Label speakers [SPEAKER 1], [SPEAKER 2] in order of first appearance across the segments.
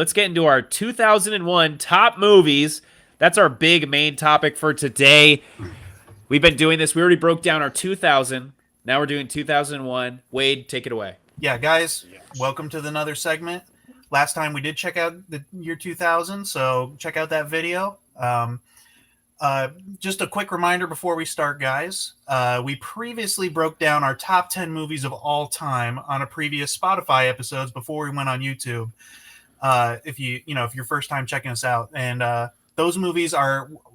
[SPEAKER 1] let's get into our 2001 top movies. That's our big main topic for today. We've been doing this. We already broke down our 2000. Now we're doing 2001. Wade, take it away.
[SPEAKER 2] Yeah, guys, welcome to another segment. Last time we did check out the year 2000, so check out that video. Just a quick reminder before we start, guys. We previously broke down our top 10 movies of all time on a previous Spotify episodes before we went on YouTube. If you're first time checking us out, and those movies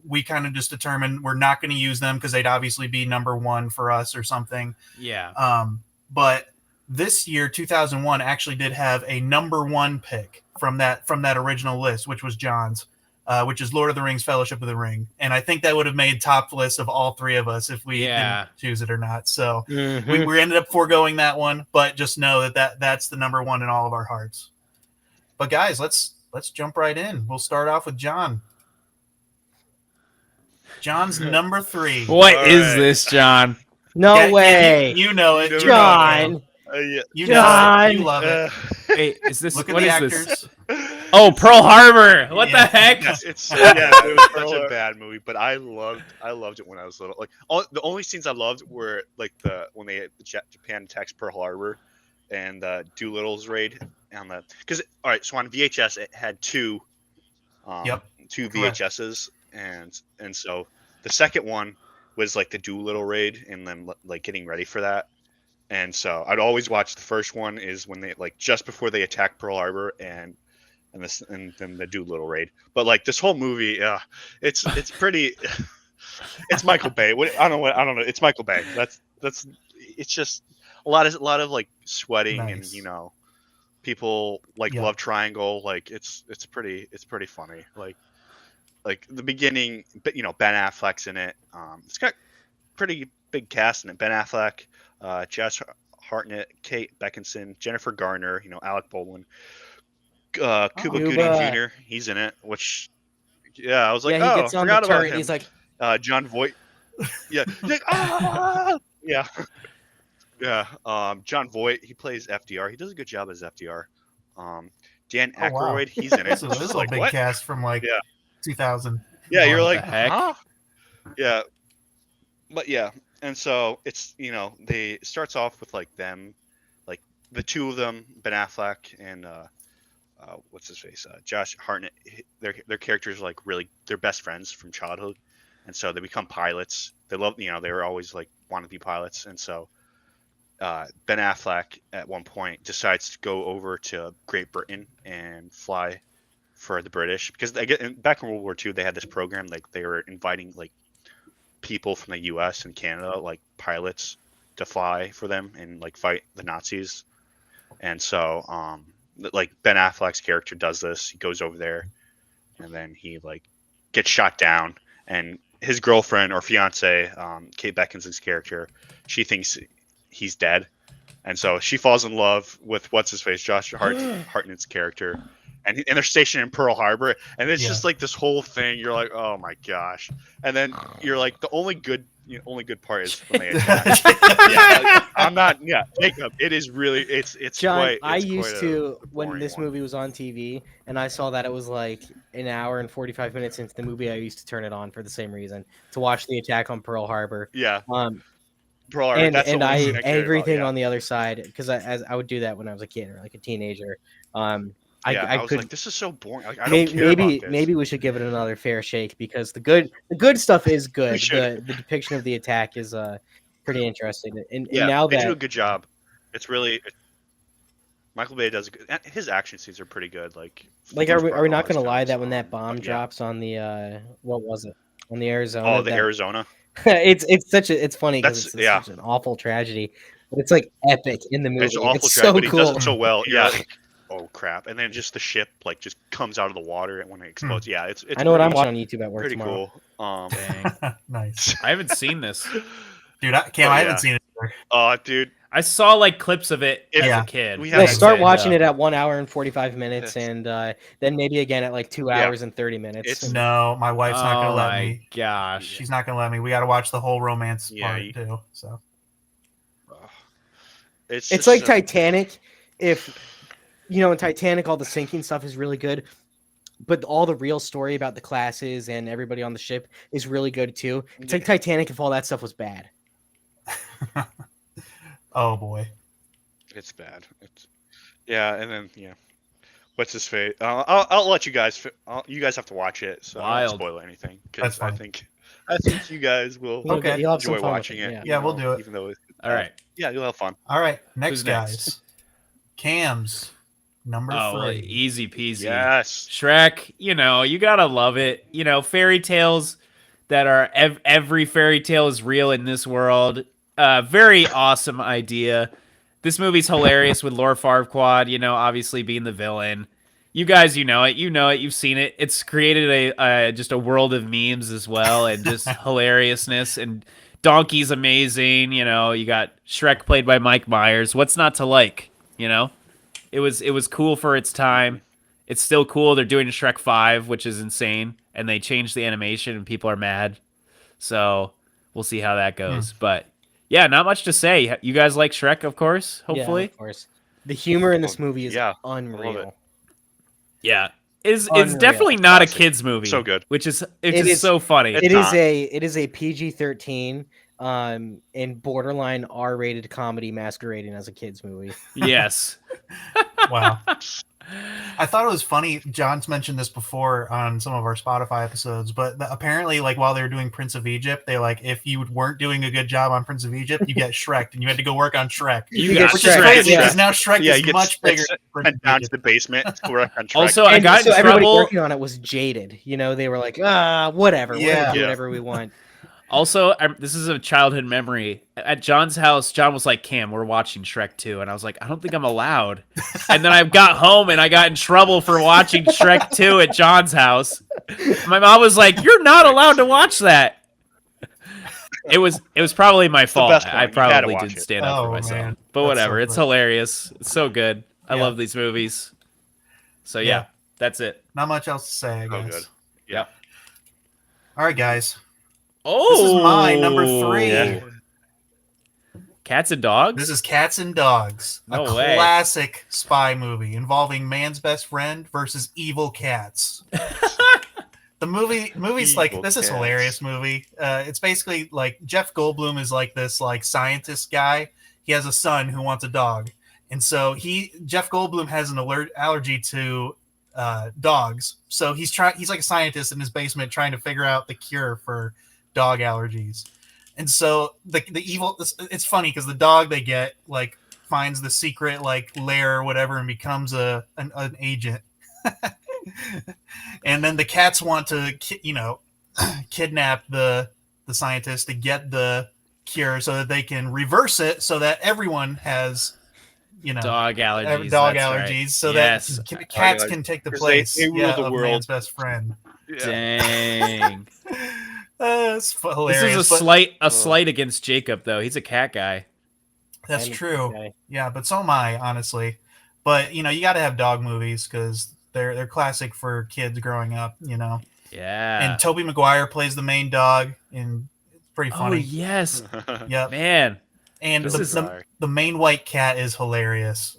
[SPEAKER 2] we kind of just determined we're not going to use them because they'd obviously be number one for us or something.
[SPEAKER 1] Yeah.
[SPEAKER 2] But this year, 2001, actually did have a number one pick from that original list, which was John's. Which is Lord of the Rings, Fellowship of the Ring. And I think that would have made top lists of all three of us if we didn't choose it or not. So we ended up foregoing that one, but just know that's the number one in all of our hearts. But guys, let's jump right in. We'll start off with John. John's number 3.
[SPEAKER 1] What is this, John?
[SPEAKER 3] No way.
[SPEAKER 2] You know it.
[SPEAKER 3] John.
[SPEAKER 2] You
[SPEAKER 3] John.
[SPEAKER 2] know it. You love it.
[SPEAKER 1] Wait, is this
[SPEAKER 2] Look at
[SPEAKER 1] what
[SPEAKER 2] the
[SPEAKER 1] is
[SPEAKER 2] actors.
[SPEAKER 1] this? Oh, Pearl Harbor. What the heck?
[SPEAKER 4] It was such a bad movie, but I loved it when I was little. Like the only scenes I loved were like when Japan attacks Pearl Harbor and Doolittle's raid on the because all right, so on VHS it had two VHSs and so the second one was like the Doolittle raid and then like getting ready for that. And so I'd always watch the first one is when they like just before they attack Pearl Harbor and then the Doolittle raid. But like this whole movie, it's pretty. It's Michael Bay. I don't know. It's Michael Bay. That's. It's just a lot of like sweating and people like love triangle. Like it's pretty funny. Like the beginning, but Ben Affleck's in it. It's got pretty big cast in it. Ben Affleck, Josh Hartnett, Kate Beckinsale, Jennifer Garner, Alec Baldwin. Cuba Gooding Jr. He's in it, which I was like,
[SPEAKER 3] he gets on the turret and he's like,
[SPEAKER 4] John Voight. Yeah, he's like, John Voight. He plays FDR. He does a good job as FDR. Dan Aykroyd. He's in it.
[SPEAKER 2] This is a big cast from 2000.
[SPEAKER 4] Yeah, you're like,
[SPEAKER 1] heck?
[SPEAKER 4] huh? Yeah, but and so it's it starts off with like them, like the two of them, Ben Affleck and what's his face, Josh Hartnett. Their characters are like really they're best friends from childhood, and so they become pilots. They love they were always like want to be pilots, and so Ben Affleck at one point decides to go over to Great Britain and fly for the British because back in World War II they had this program like they were inviting like people from the U.S. and Canada like pilots to fly for them and like fight the Nazis, and so like Ben Affleck's character does this. He goes over there, and then he like gets shot down. And his girlfriend or fiance, Kate Beckinsale's character, she thinks he's dead, and so she falls in love with what's his face, Josh Hartnett's character, and they're stationed in Pearl Harbor, and it's just like this whole thing. You're like, oh my gosh, and then you're like, the only good part is when they attack. I'm not. Yeah, Jacob. It is really. It's
[SPEAKER 3] John.
[SPEAKER 4] quite
[SPEAKER 3] when this movie was on TV, and I saw that it was like an hour and 45 minutes into the movie. I used to turn it on for the same reason to watch the attack on Pearl Harbor.
[SPEAKER 4] Yeah.
[SPEAKER 3] Pearl
[SPEAKER 4] Harbor.
[SPEAKER 3] And everything on the other side because I would do that when I was a kid or like a teenager. I
[SPEAKER 4] was like, this is so boring. Like, I don't
[SPEAKER 3] maybe
[SPEAKER 4] care about this.
[SPEAKER 3] maybe we should give it another fair shake because the good stuff is good. The depiction of the attack is pretty interesting. And now
[SPEAKER 4] they do a good job. It's really Michael Bay does his action scenes are pretty good. Like
[SPEAKER 3] are we not going to lie that when that bomb drops on the what was it on the Arizona?
[SPEAKER 4] Oh, Arizona.
[SPEAKER 3] it's funny because it's such an awful tragedy, but it's like epic in the movie.
[SPEAKER 4] It's awful
[SPEAKER 3] it's
[SPEAKER 4] tragedy,
[SPEAKER 3] so
[SPEAKER 4] but
[SPEAKER 3] cool.
[SPEAKER 4] He does it so well. Yeah. Oh crap! And then just the ship like just comes out of the water when it explodes. Yeah, it's.
[SPEAKER 3] I know what I'm watching on YouTube at work
[SPEAKER 4] pretty
[SPEAKER 3] tomorrow.
[SPEAKER 4] Cool.
[SPEAKER 2] Nice.
[SPEAKER 1] I haven't seen this,
[SPEAKER 2] dude. I haven't seen it either.
[SPEAKER 4] Oh, dude.
[SPEAKER 1] I saw like clips of it as a kid.
[SPEAKER 3] Start watching it at 1 hour and 45 minutes, and then maybe again at like 2 hours and 30 minutes.
[SPEAKER 2] No, my wife's not going to let me.
[SPEAKER 1] Oh my gosh,
[SPEAKER 2] she's not going to let me. We got to watch the whole romance part too. So
[SPEAKER 4] it's
[SPEAKER 3] like Titanic if in Titanic, all the sinking stuff is really good, but all the real story about the classes and everybody on the ship is really good too. It's like Titanic if all that stuff was bad.
[SPEAKER 2] Oh boy.
[SPEAKER 4] It's bad. And then what's his face? I'll let you guys. You guys have to watch it, so I
[SPEAKER 1] Wild.
[SPEAKER 4] won't spoil anything
[SPEAKER 2] That's
[SPEAKER 4] because I
[SPEAKER 2] fine.
[SPEAKER 4] think you guys will
[SPEAKER 2] Okay.
[SPEAKER 3] You'll have some
[SPEAKER 4] enjoy
[SPEAKER 3] fun with
[SPEAKER 4] watching it.
[SPEAKER 3] Yeah.
[SPEAKER 2] Yeah, we'll do it.
[SPEAKER 4] Even though
[SPEAKER 1] All right.
[SPEAKER 4] yeah, you'll have fun.
[SPEAKER 2] All right, next
[SPEAKER 1] Who's next?
[SPEAKER 2] guys. Cam's number
[SPEAKER 1] Oh, well,
[SPEAKER 2] 3.
[SPEAKER 1] easy peasy.
[SPEAKER 4] Yes.
[SPEAKER 1] Shrek, you gotta love it. Fairy tales that are every fairy tale is real in this world. Very awesome idea. This movie's hilarious with Lord Farquaad, obviously being the villain. You guys, you know it. You've seen it. It's created just a world of memes as well, and just hilariousness. And Donkey's amazing. You got Shrek played by Mike Myers. What's not to like? It was cool for its time. It's still cool. They're doing Shrek 5, which is insane, and they changed the animation, and people are mad. So we'll see how that goes. But yeah, not much to say. You guys like Shrek, of course. Hopefully,
[SPEAKER 3] Yeah, of course. The humor in this movie is
[SPEAKER 4] Yeah, I love
[SPEAKER 3] unreal.
[SPEAKER 1] yeah. It's
[SPEAKER 3] Unreal.
[SPEAKER 1] definitely not
[SPEAKER 4] Classic.
[SPEAKER 1] a kids movie.
[SPEAKER 4] So good.
[SPEAKER 1] Which is
[SPEAKER 3] It
[SPEAKER 1] just
[SPEAKER 3] is-
[SPEAKER 1] so funny.
[SPEAKER 4] It's
[SPEAKER 3] It
[SPEAKER 4] not.
[SPEAKER 3] is a PG-13 and borderline R-rated comedy masquerading as a kids movie.
[SPEAKER 1] Yes.
[SPEAKER 2] Wow. I thought it was funny. John's mentioned this before on some of our Spotify episodes, but apparently, like while they were doing Prince of Egypt, they if you weren't doing a good job on Prince of Egypt, you get Shrek, and you had to go work on Shrek.
[SPEAKER 1] You got
[SPEAKER 2] Which is
[SPEAKER 1] Shrek.
[SPEAKER 2] crazy
[SPEAKER 3] yeah.
[SPEAKER 2] because now Shrek
[SPEAKER 4] Yeah,
[SPEAKER 2] is
[SPEAKER 4] you get
[SPEAKER 2] much bigger.
[SPEAKER 4] sent
[SPEAKER 2] than Prince of
[SPEAKER 4] down to
[SPEAKER 2] Egypt.
[SPEAKER 4] the basement to work on Shrek.
[SPEAKER 1] Also, I
[SPEAKER 3] And
[SPEAKER 1] got
[SPEAKER 3] so
[SPEAKER 1] in
[SPEAKER 3] everybody
[SPEAKER 1] trouble.
[SPEAKER 3] working on it was jaded. They were like, whatever. We're
[SPEAKER 2] Yeah.
[SPEAKER 3] gonna do
[SPEAKER 4] Yeah.
[SPEAKER 3] whatever we want.
[SPEAKER 1] Also, this is a childhood memory. At John's house, John was like, Cam, we're watching Shrek 2. And I was like, I don't think I'm allowed. And then I got home and I got in trouble for watching Shrek 2 at John's house. My mom was like, you're not allowed to watch that. It was probably my
[SPEAKER 4] the
[SPEAKER 1] fault.
[SPEAKER 4] best one.
[SPEAKER 1] I
[SPEAKER 4] You gotta
[SPEAKER 1] probably
[SPEAKER 4] watch
[SPEAKER 1] didn't
[SPEAKER 4] it.
[SPEAKER 1] stand up
[SPEAKER 2] Oh,
[SPEAKER 1] for myself.
[SPEAKER 2] man.
[SPEAKER 1] But
[SPEAKER 2] That's
[SPEAKER 1] whatever.
[SPEAKER 2] so
[SPEAKER 1] It's
[SPEAKER 2] funny.
[SPEAKER 1] hilarious. It's so good. I
[SPEAKER 2] Yeah.
[SPEAKER 1] love these movies. So yeah,
[SPEAKER 2] Yeah.
[SPEAKER 1] that's it.
[SPEAKER 2] Not much else to say, I
[SPEAKER 4] So
[SPEAKER 2] guess.
[SPEAKER 4] good.
[SPEAKER 1] Yeah.
[SPEAKER 2] All right, guys.
[SPEAKER 1] Oh,
[SPEAKER 2] This is my number 3.
[SPEAKER 4] Yeah.
[SPEAKER 1] Cats and Dogs?
[SPEAKER 2] This is Cats and Dogs,
[SPEAKER 1] No
[SPEAKER 2] a
[SPEAKER 1] way.
[SPEAKER 2] classic spy movie involving man's best friend versus evil cats. The movie's like,
[SPEAKER 4] Evil
[SPEAKER 2] this is
[SPEAKER 4] cats.
[SPEAKER 2] hilarious movie. It's basically like Jeff Goldblum is like this like scientist guy. He has a son who wants a dog, and so Jeff Goldblum has an allergy to dogs. So he's like a scientist in his basement trying to figure out the cure for dog allergies. And so the evil, it's funny because the dog they get like finds the secret like lair or whatever and becomes an agent. And then the cats want to kidnap the scientist to get the cure so that they can reverse it so that everyone has
[SPEAKER 1] Dog allergies.
[SPEAKER 2] dog
[SPEAKER 1] that's
[SPEAKER 2] allergies
[SPEAKER 1] right.
[SPEAKER 2] so
[SPEAKER 1] Yes.
[SPEAKER 2] that cats can take the
[SPEAKER 4] 'Cause
[SPEAKER 2] place
[SPEAKER 4] they rule the
[SPEAKER 2] of
[SPEAKER 4] world.
[SPEAKER 2] man's best friend.
[SPEAKER 4] Yeah.
[SPEAKER 1] Dang.
[SPEAKER 2] It's
[SPEAKER 1] This
[SPEAKER 2] hilarious.
[SPEAKER 1] is a
[SPEAKER 2] but
[SPEAKER 1] slight against Jacob though. He's a cat guy.
[SPEAKER 2] that's
[SPEAKER 3] And-
[SPEAKER 2] true.
[SPEAKER 3] okay.
[SPEAKER 2] Yeah, but so am I, honestly. But you got to have dog movies because they're classic for kids growing up.
[SPEAKER 1] Yeah.
[SPEAKER 2] And Tobey Maguire plays the main dog, and it's pretty
[SPEAKER 1] Oh
[SPEAKER 2] funny.
[SPEAKER 1] yes,
[SPEAKER 2] Yep.
[SPEAKER 1] man.
[SPEAKER 2] And
[SPEAKER 1] This is-
[SPEAKER 2] the main white cat is hilarious.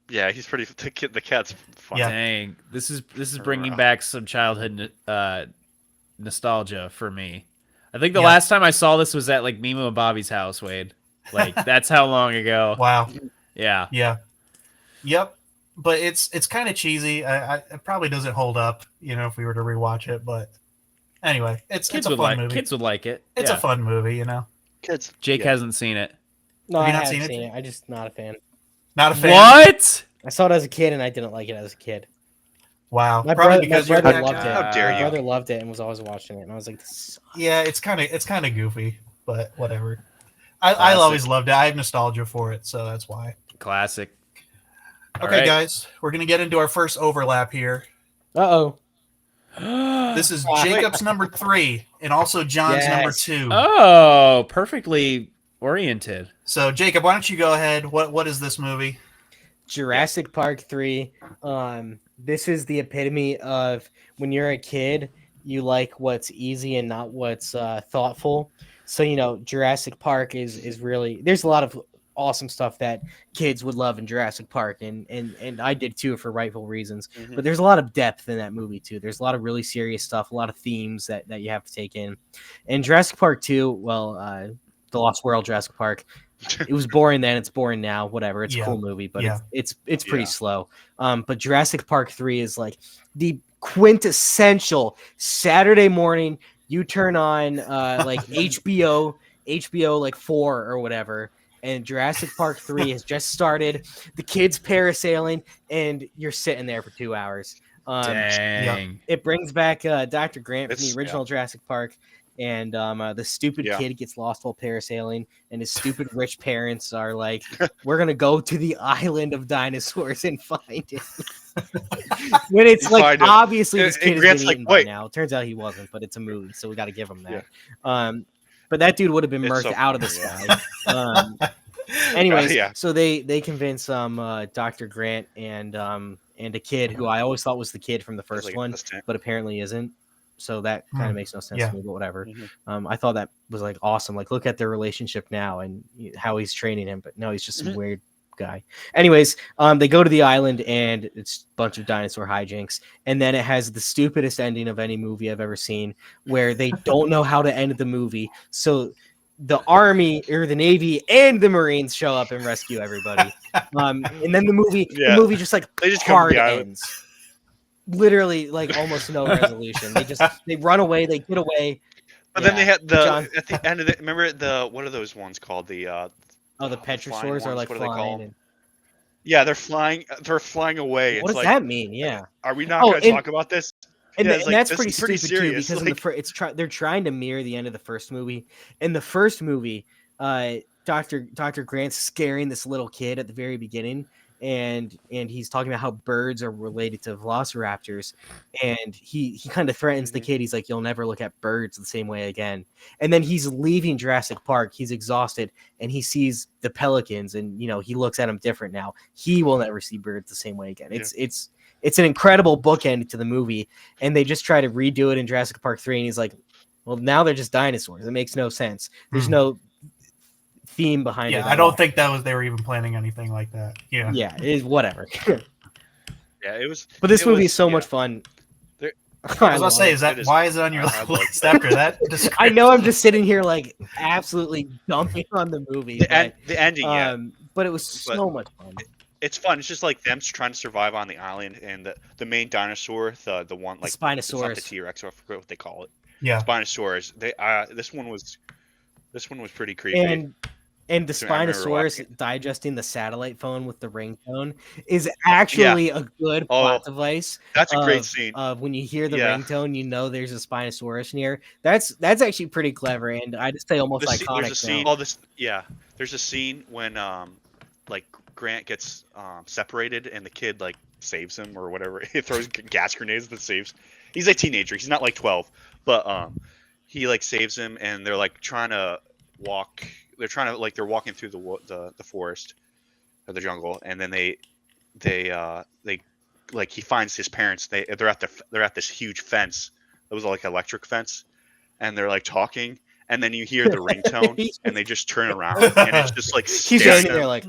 [SPEAKER 4] Yeah, he's pretty. The cat's fun.
[SPEAKER 2] Yeah.
[SPEAKER 1] Dang. This is bringing back some childhood nostalgia for me. I think the
[SPEAKER 2] Yeah.
[SPEAKER 1] last time I saw this was at like Mimo and Bobby's house, Wade. Like that's how long ago.
[SPEAKER 2] Wow.
[SPEAKER 1] Yeah.
[SPEAKER 2] Yeah. Yep. But it's kind of cheesy. It probably doesn't hold up, if we were to rewatch it. But anyway, it's
[SPEAKER 1] Kids
[SPEAKER 2] a
[SPEAKER 1] would
[SPEAKER 2] fun
[SPEAKER 1] like
[SPEAKER 2] movie.
[SPEAKER 1] kids would like it.
[SPEAKER 2] It's
[SPEAKER 1] Yeah.
[SPEAKER 2] a fun movie,
[SPEAKER 4] Kids.
[SPEAKER 1] Jake
[SPEAKER 4] yeah.
[SPEAKER 1] hasn't seen it.
[SPEAKER 3] No,
[SPEAKER 2] Have
[SPEAKER 3] I
[SPEAKER 2] you not
[SPEAKER 3] haven't
[SPEAKER 2] seen it?
[SPEAKER 3] seen it. I'm just not a fan.
[SPEAKER 2] Not a fan.
[SPEAKER 1] What?
[SPEAKER 3] I saw it as a kid and I didn't like it as a kid.
[SPEAKER 2] Wow.
[SPEAKER 3] My
[SPEAKER 2] Probably
[SPEAKER 3] brother,
[SPEAKER 2] because
[SPEAKER 3] my
[SPEAKER 2] you're
[SPEAKER 3] brother
[SPEAKER 2] that
[SPEAKER 3] loved
[SPEAKER 2] guy.
[SPEAKER 3] it.
[SPEAKER 4] How dare
[SPEAKER 3] My
[SPEAKER 4] you.
[SPEAKER 3] brother loved it and was always watching it, and I was like, this
[SPEAKER 2] Yeah, it's kind of goofy, but whatever. I
[SPEAKER 1] Classic.
[SPEAKER 2] always loved it. I have nostalgia for it, so that's why.
[SPEAKER 1] Classic. All
[SPEAKER 2] Okay,
[SPEAKER 1] right.
[SPEAKER 2] guys, we're gonna get into our first overlap here.
[SPEAKER 3] Uh-oh.
[SPEAKER 2] This is Jacob's number 3 and also John's
[SPEAKER 3] Yes.
[SPEAKER 2] number 2.
[SPEAKER 1] Oh, perfectly oriented.
[SPEAKER 2] So, Jacob, why don't you go ahead? What is this movie?
[SPEAKER 3] Jurassic Park 3. This is the epitome of when you're a kid, you like what's easy and not what's thoughtful. So, Jurassic Park is really, there's a lot of awesome stuff that kids would love in Jurassic Park, and I did too for rightful reasons.
[SPEAKER 4] Mhm.
[SPEAKER 3] But there's a lot of depth in that movie too. There's a lot of really serious stuff, a lot of themes that you have to take in. And Jurassic Park 2, well, The Lost World Jurassic Park, it was boring then, it's boring now, whatever. It's a cool movie, but it's pretty slow. But Jurassic Park 3 is like the quintessential Saturday morning. You turn on like HBO like 4 or whatever, and Jurassic Park 3 has just started. The kids parasailing, and you're sitting there for 2 hours.
[SPEAKER 1] Dang.
[SPEAKER 3] It brings back Dr. Grant from
[SPEAKER 4] It's-
[SPEAKER 3] the original Jurassic Park, and the stupid kid gets lost while parasailing, and his stupid rich parents are like, "We're gonna go to the island of dinosaurs and find it." When it's
[SPEAKER 4] You
[SPEAKER 3] like
[SPEAKER 4] find him.
[SPEAKER 3] obviously this
[SPEAKER 4] And
[SPEAKER 3] kid has
[SPEAKER 4] Grant's
[SPEAKER 3] been
[SPEAKER 4] like,
[SPEAKER 3] eaten by
[SPEAKER 4] "Wait."
[SPEAKER 3] now. It turns out he wasn't, but it's a movie, so we got to give him that. But that dude would have been
[SPEAKER 4] It's
[SPEAKER 3] murked
[SPEAKER 4] so
[SPEAKER 3] out of the
[SPEAKER 4] funny,
[SPEAKER 3] sky. Anyways,
[SPEAKER 4] Yeah.
[SPEAKER 3] so they convince Dr. Grant and a kid who I always thought was the kid from the
[SPEAKER 4] It's
[SPEAKER 3] first
[SPEAKER 4] like a
[SPEAKER 3] one,
[SPEAKER 4] assistant.
[SPEAKER 3] but apparently isn't. So that kind of makes no sense
[SPEAKER 2] Yeah.
[SPEAKER 3] to me, but whatever.
[SPEAKER 4] Mhm.
[SPEAKER 3] I thought that was like awesome. Like, look at their relationship now and how he's training him, but no, he's just some
[SPEAKER 4] Mhm.
[SPEAKER 3] weird guy. Anyways, they go to the island and it's a bunch of dinosaur hijinks, and then it has the stupidest ending of any movie I've ever seen, where they don't know how to end the movie, so the army or the navy and the marines show up and rescue everybody. And then the movie just like
[SPEAKER 4] They just come to
[SPEAKER 3] hard
[SPEAKER 4] the island.
[SPEAKER 3] ends. Literally, like almost no resolution. They run away, they get away.
[SPEAKER 4] But then they had
[SPEAKER 3] John-
[SPEAKER 4] at the end of it. Remember what are those ones called? The
[SPEAKER 3] the
[SPEAKER 4] flying
[SPEAKER 3] petrosaurs are
[SPEAKER 4] ones,
[SPEAKER 3] like
[SPEAKER 4] what are they
[SPEAKER 3] flying.
[SPEAKER 4] called?
[SPEAKER 3] And,
[SPEAKER 4] Yeah, they're flying. They're flying away.
[SPEAKER 3] what
[SPEAKER 4] It's
[SPEAKER 3] does
[SPEAKER 4] like,
[SPEAKER 3] that mean? Yeah.
[SPEAKER 4] are we not
[SPEAKER 3] Oh,
[SPEAKER 4] going to talk about this?
[SPEAKER 3] And,
[SPEAKER 4] Yeah, it's
[SPEAKER 3] and
[SPEAKER 4] like,
[SPEAKER 3] that's
[SPEAKER 4] this
[SPEAKER 3] pretty
[SPEAKER 4] is pretty
[SPEAKER 3] stupid too,
[SPEAKER 4] serious.
[SPEAKER 3] because
[SPEAKER 4] Like-
[SPEAKER 3] they're trying to mirror the end of the first movie. In the first movie, Dr. Grant's scaring this little kid at the very beginning, and he's talking about how birds are related to velociraptors, and he kind of threatens the kid. He's like, "You'll never look at birds the same way again." And then he's leaving Jurassic Park. He's exhausted, and he sees the pelicans, and he looks at them different now. He will never see birds the same way again. It's an incredible bookend to the movie, and they just try to redo it in Jurassic Park 3, and he's like, well, now they're just dinosaurs. It makes no sense. There's no theme behind it.
[SPEAKER 2] Yeah, I don't think they were even planning anything like that. Yeah.
[SPEAKER 3] Yeah, it is whatever.
[SPEAKER 4] Yeah, it was.
[SPEAKER 3] But this
[SPEAKER 4] it
[SPEAKER 3] movie
[SPEAKER 4] was-
[SPEAKER 3] is so
[SPEAKER 4] yeah.
[SPEAKER 3] much fun.
[SPEAKER 4] There-
[SPEAKER 2] I was gonna
[SPEAKER 3] love
[SPEAKER 2] say,
[SPEAKER 3] it.
[SPEAKER 2] why is it on your
[SPEAKER 4] I love
[SPEAKER 2] list after that?
[SPEAKER 3] I know I'm just sitting here like absolutely dumping on the movie,
[SPEAKER 4] The ending, yeah.
[SPEAKER 3] but it was so much fun.
[SPEAKER 4] It's fun. It's just like them trying to survive on the island, and the main dinosaur, the one like it's not the
[SPEAKER 3] Spinosaurus.
[SPEAKER 4] T-Rex, I forget what they call it.
[SPEAKER 2] Yeah.
[SPEAKER 4] Spinosaurus. This one was pretty creepy.
[SPEAKER 3] And the
[SPEAKER 4] I remember
[SPEAKER 3] Spinosaurus
[SPEAKER 4] watching
[SPEAKER 3] digesting the satellite phone with the ringtone is actually a good plot device.
[SPEAKER 4] That's a great scene.
[SPEAKER 3] When you hear the
[SPEAKER 4] Yeah.
[SPEAKER 3] ringtone, you know there's a Spinosaurus near. That's actually pretty clever, and I just say almost iconic.
[SPEAKER 4] There's a scene.
[SPEAKER 3] now.
[SPEAKER 4] There's a scene when like Grant gets separated and the kid like saves him or whatever. He throws gas grenades that saves. He's a teenager. He's not like 12, but he like saves him, and they're like trying to walk. They're walking through the forest or the jungle, and then they like he finds his parents. They're at this huge fence. It was like electric fence, and they're like talking, and then you hear the ringtone, and they just turn around, and it's just like
[SPEAKER 3] He's
[SPEAKER 4] staring
[SPEAKER 3] standing
[SPEAKER 4] at
[SPEAKER 3] there
[SPEAKER 4] them.
[SPEAKER 3] like.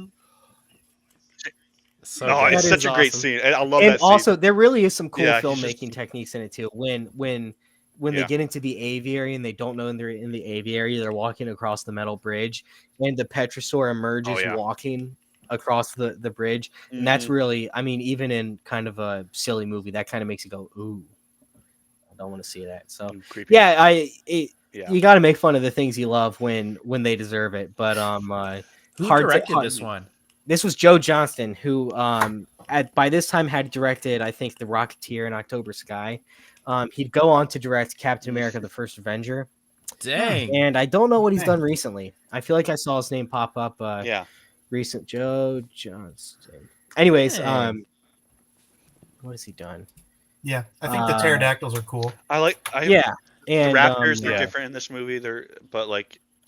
[SPEAKER 1] So
[SPEAKER 4] Oh,
[SPEAKER 1] good.
[SPEAKER 4] it's
[SPEAKER 3] That
[SPEAKER 4] such
[SPEAKER 3] is
[SPEAKER 4] a great
[SPEAKER 3] awesome.
[SPEAKER 4] scene. I love
[SPEAKER 3] And
[SPEAKER 4] that scene.
[SPEAKER 3] also, there really is some cool
[SPEAKER 4] Yeah, he's
[SPEAKER 3] filmmaking
[SPEAKER 4] just-
[SPEAKER 3] techniques in it too. When they
[SPEAKER 4] Yeah.
[SPEAKER 3] get into the aviary and they don't know they're in the aviary, they're walking across the metal bridge, and the Petrosaur emerges
[SPEAKER 4] yeah.
[SPEAKER 3] walking across the bridge, and that's
[SPEAKER 4] Mhm.
[SPEAKER 3] really, I mean, even in kind of a silly movie, that kind of makes you go, "Ooh, I don't want to see that." So
[SPEAKER 4] Creepy.
[SPEAKER 3] yeah,
[SPEAKER 4] Yeah.
[SPEAKER 3] you got to make fun of the things you love when they deserve it. But
[SPEAKER 1] Who
[SPEAKER 3] hard to-
[SPEAKER 1] directed
[SPEAKER 3] hard-
[SPEAKER 1] this one?
[SPEAKER 3] This was Joe Johnston, who by this time had directed, I think, The Rocketeer and October Sky. He'd go on to direct Captain America: The First Avenger,
[SPEAKER 1] Dang.
[SPEAKER 3] and I don't know what he's
[SPEAKER 2] Dang.
[SPEAKER 3] done recently. I feel like I saw his name pop up.
[SPEAKER 4] Yeah.
[SPEAKER 3] Recent Joe Johnston. Anyways,
[SPEAKER 1] Dang.
[SPEAKER 3] what has he done?
[SPEAKER 2] Yeah, I think the pterodactyls are cool.
[SPEAKER 3] Yeah,
[SPEAKER 4] The
[SPEAKER 3] and
[SPEAKER 4] Raptors, they're
[SPEAKER 1] yeah.
[SPEAKER 4] different in this movie.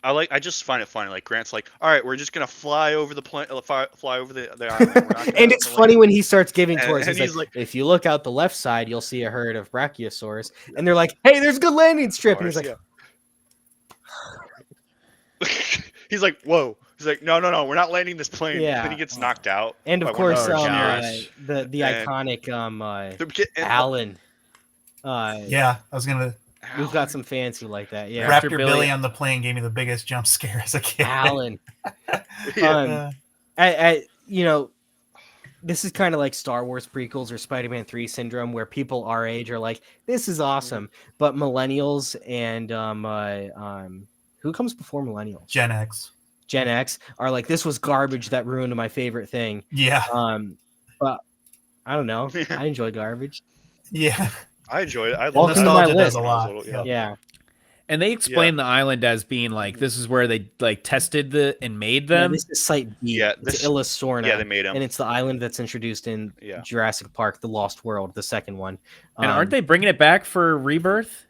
[SPEAKER 4] I just find it funny. Like Grant's like, all right, we're just gonna fly over the fly over the island. We're not gonna
[SPEAKER 3] and it's funny when he starts giving
[SPEAKER 4] And-
[SPEAKER 3] tours.
[SPEAKER 4] and
[SPEAKER 3] He's
[SPEAKER 4] he's
[SPEAKER 3] like, if you look out the left side, you'll see a herd of Brachiosaurus, and they're like, "Hey, there's a good landing strip." And he's like,
[SPEAKER 4] He's like, whoa. He's like, no, we're not landing this plane.
[SPEAKER 3] Yeah.
[SPEAKER 4] Then he gets knocked out.
[SPEAKER 3] And
[SPEAKER 4] by
[SPEAKER 3] of
[SPEAKER 4] one
[SPEAKER 3] course,
[SPEAKER 4] the
[SPEAKER 1] Oh,
[SPEAKER 4] engineers.
[SPEAKER 3] the
[SPEAKER 4] And-
[SPEAKER 3] iconic
[SPEAKER 4] and-
[SPEAKER 3] Alan.
[SPEAKER 2] Yeah, I was gonna.
[SPEAKER 3] We've got some fans who like that. Yeah,
[SPEAKER 1] Raptor
[SPEAKER 2] Raptor
[SPEAKER 1] Billy.
[SPEAKER 2] Billy on the plane gave me the biggest jump scare as a kid.
[SPEAKER 3] Alan.
[SPEAKER 4] Yeah.
[SPEAKER 3] You know, this is kind of like Star Wars prequels or Spider-Man 3 syndrome, where people our age are like, "This is awesome," but millennials and who comes before millennials?
[SPEAKER 2] Gen X.
[SPEAKER 3] Gen X are like, "This was garbage that ruined my favorite thing."
[SPEAKER 2] Yeah,
[SPEAKER 3] But I don't know. I enjoy garbage.
[SPEAKER 2] yeah.
[SPEAKER 4] I enjoyed it. I
[SPEAKER 3] Welcome
[SPEAKER 4] loved
[SPEAKER 3] to
[SPEAKER 4] it.
[SPEAKER 3] my
[SPEAKER 2] Nostalgia does
[SPEAKER 3] list.
[SPEAKER 2] a
[SPEAKER 4] When I was
[SPEAKER 2] lot.
[SPEAKER 4] little,
[SPEAKER 2] Yeah.
[SPEAKER 3] Yeah,
[SPEAKER 1] And they explain the island as being like this is where they like tested and made them.
[SPEAKER 3] this is Site B.
[SPEAKER 4] Yeah,
[SPEAKER 3] it's
[SPEAKER 4] this-
[SPEAKER 3] Illusorna.
[SPEAKER 4] Yeah, they made him.
[SPEAKER 3] and it's the island that's introduced in
[SPEAKER 4] Yeah.
[SPEAKER 3] Jurassic Park: The Lost World, the second one.
[SPEAKER 1] And aren't they bringing it back for Rebirth?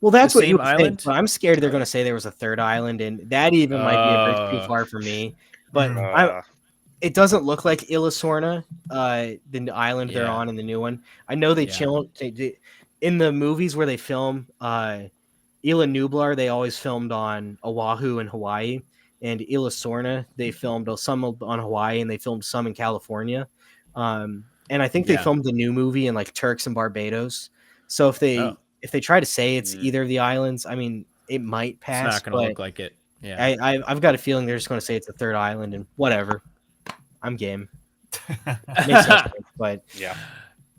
[SPEAKER 3] Well, that's
[SPEAKER 1] the
[SPEAKER 3] what you
[SPEAKER 1] same
[SPEAKER 3] would
[SPEAKER 1] island?
[SPEAKER 3] think, but I'm scared they're going to say there was a third island, and that even might be a bridge too far for me. But it doesn't look like Illusorna, the island they're
[SPEAKER 1] Yeah.
[SPEAKER 3] on in the new one. I know they in the movies where they film Ila Nublar, they always filmed on Oahu and Hawaii, and Illusorna they filmed some on Hawaii and they filmed some in California. And I think they
[SPEAKER 1] Yeah.
[SPEAKER 3] filmed the new movie in like Turks and Barbados. So if they try to say it's either of the islands, I mean, it might pass.
[SPEAKER 1] It's not going to look like it. Yeah.
[SPEAKER 3] I've got a feeling they're just going to say it's a third island and whatever. I'm game. Makes no sense, but
[SPEAKER 4] Yeah.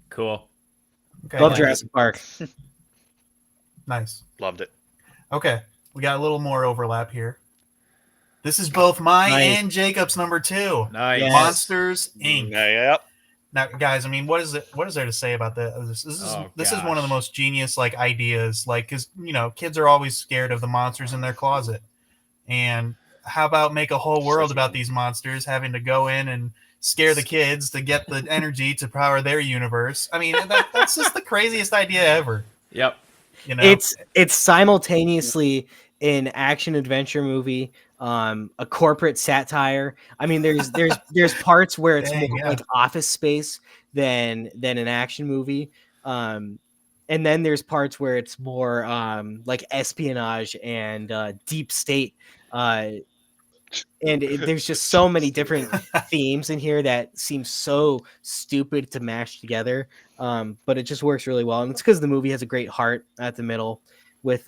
[SPEAKER 1] Cool.
[SPEAKER 2] Okay,
[SPEAKER 3] love
[SPEAKER 2] nice.
[SPEAKER 3] Jurassic Park.
[SPEAKER 2] Nice.
[SPEAKER 4] Loved it.
[SPEAKER 2] Okay, we got a little more overlap here. This is both my
[SPEAKER 3] Nice.
[SPEAKER 2] and Jacob's number 2.
[SPEAKER 1] Nice.
[SPEAKER 3] Yes.
[SPEAKER 2] Monsters Inc.
[SPEAKER 4] Yep.
[SPEAKER 2] Now, guys, I mean, what is it? What is there to say about this? This is one of the
[SPEAKER 1] gosh.
[SPEAKER 2] most genius like ideas. Like, because kids are always scared of the monsters in their closet, and how about make a whole world about these monsters having to go in and scare the kids to get the energy to power their universe? I mean, that's just the craziest idea ever.
[SPEAKER 1] Yep.
[SPEAKER 3] It's simultaneously an action adventure movie, a corporate satire. I mean, there's parts where it's
[SPEAKER 2] Dang,
[SPEAKER 3] more
[SPEAKER 2] yeah.
[SPEAKER 3] like Office Space than an action movie. And then there's parts where it's more like espionage and deep state. There's just so many different themes in here that seem so stupid to mash together. But it just works really well, and it's because the movie has a great heart at the middle with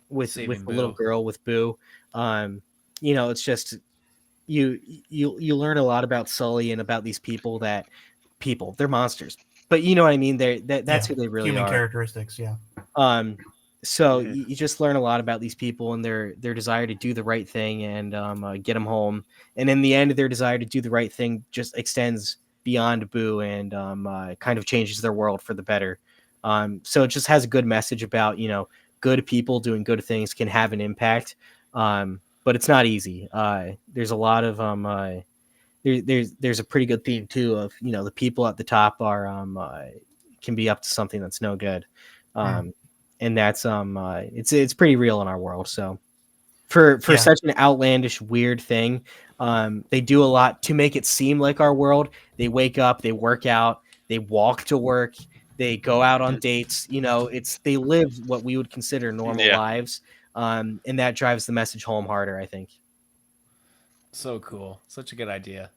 [SPEAKER 3] with
[SPEAKER 1] Saving
[SPEAKER 3] the little
[SPEAKER 1] Boo.
[SPEAKER 3] girl with Boo. It's just you learn a lot about Sully and about these people. They're monsters, but you know what I mean. That's who they really
[SPEAKER 2] human
[SPEAKER 3] are.
[SPEAKER 2] characteristics. Yeah.
[SPEAKER 3] So you just learn a lot about these people and their desire to do the right thing and get them home. And in the end, their desire to do the right thing just extends beyond Boo and kind of changes their world for the better. So it just has a good message about, good people doing good things can have an impact. But it's not easy. There's a lot of there's a pretty good theme too of, the people at the top are can be up to something that's no good. And that's it's pretty real in our world. So for such an outlandish, weird thing, they do a lot to make it seem like our world. They wake up, they work out, they walk to work, they go out on dates. They live what we would consider normal lives, and that drives the message home harder, I think.
[SPEAKER 1] So cool. Such a good idea.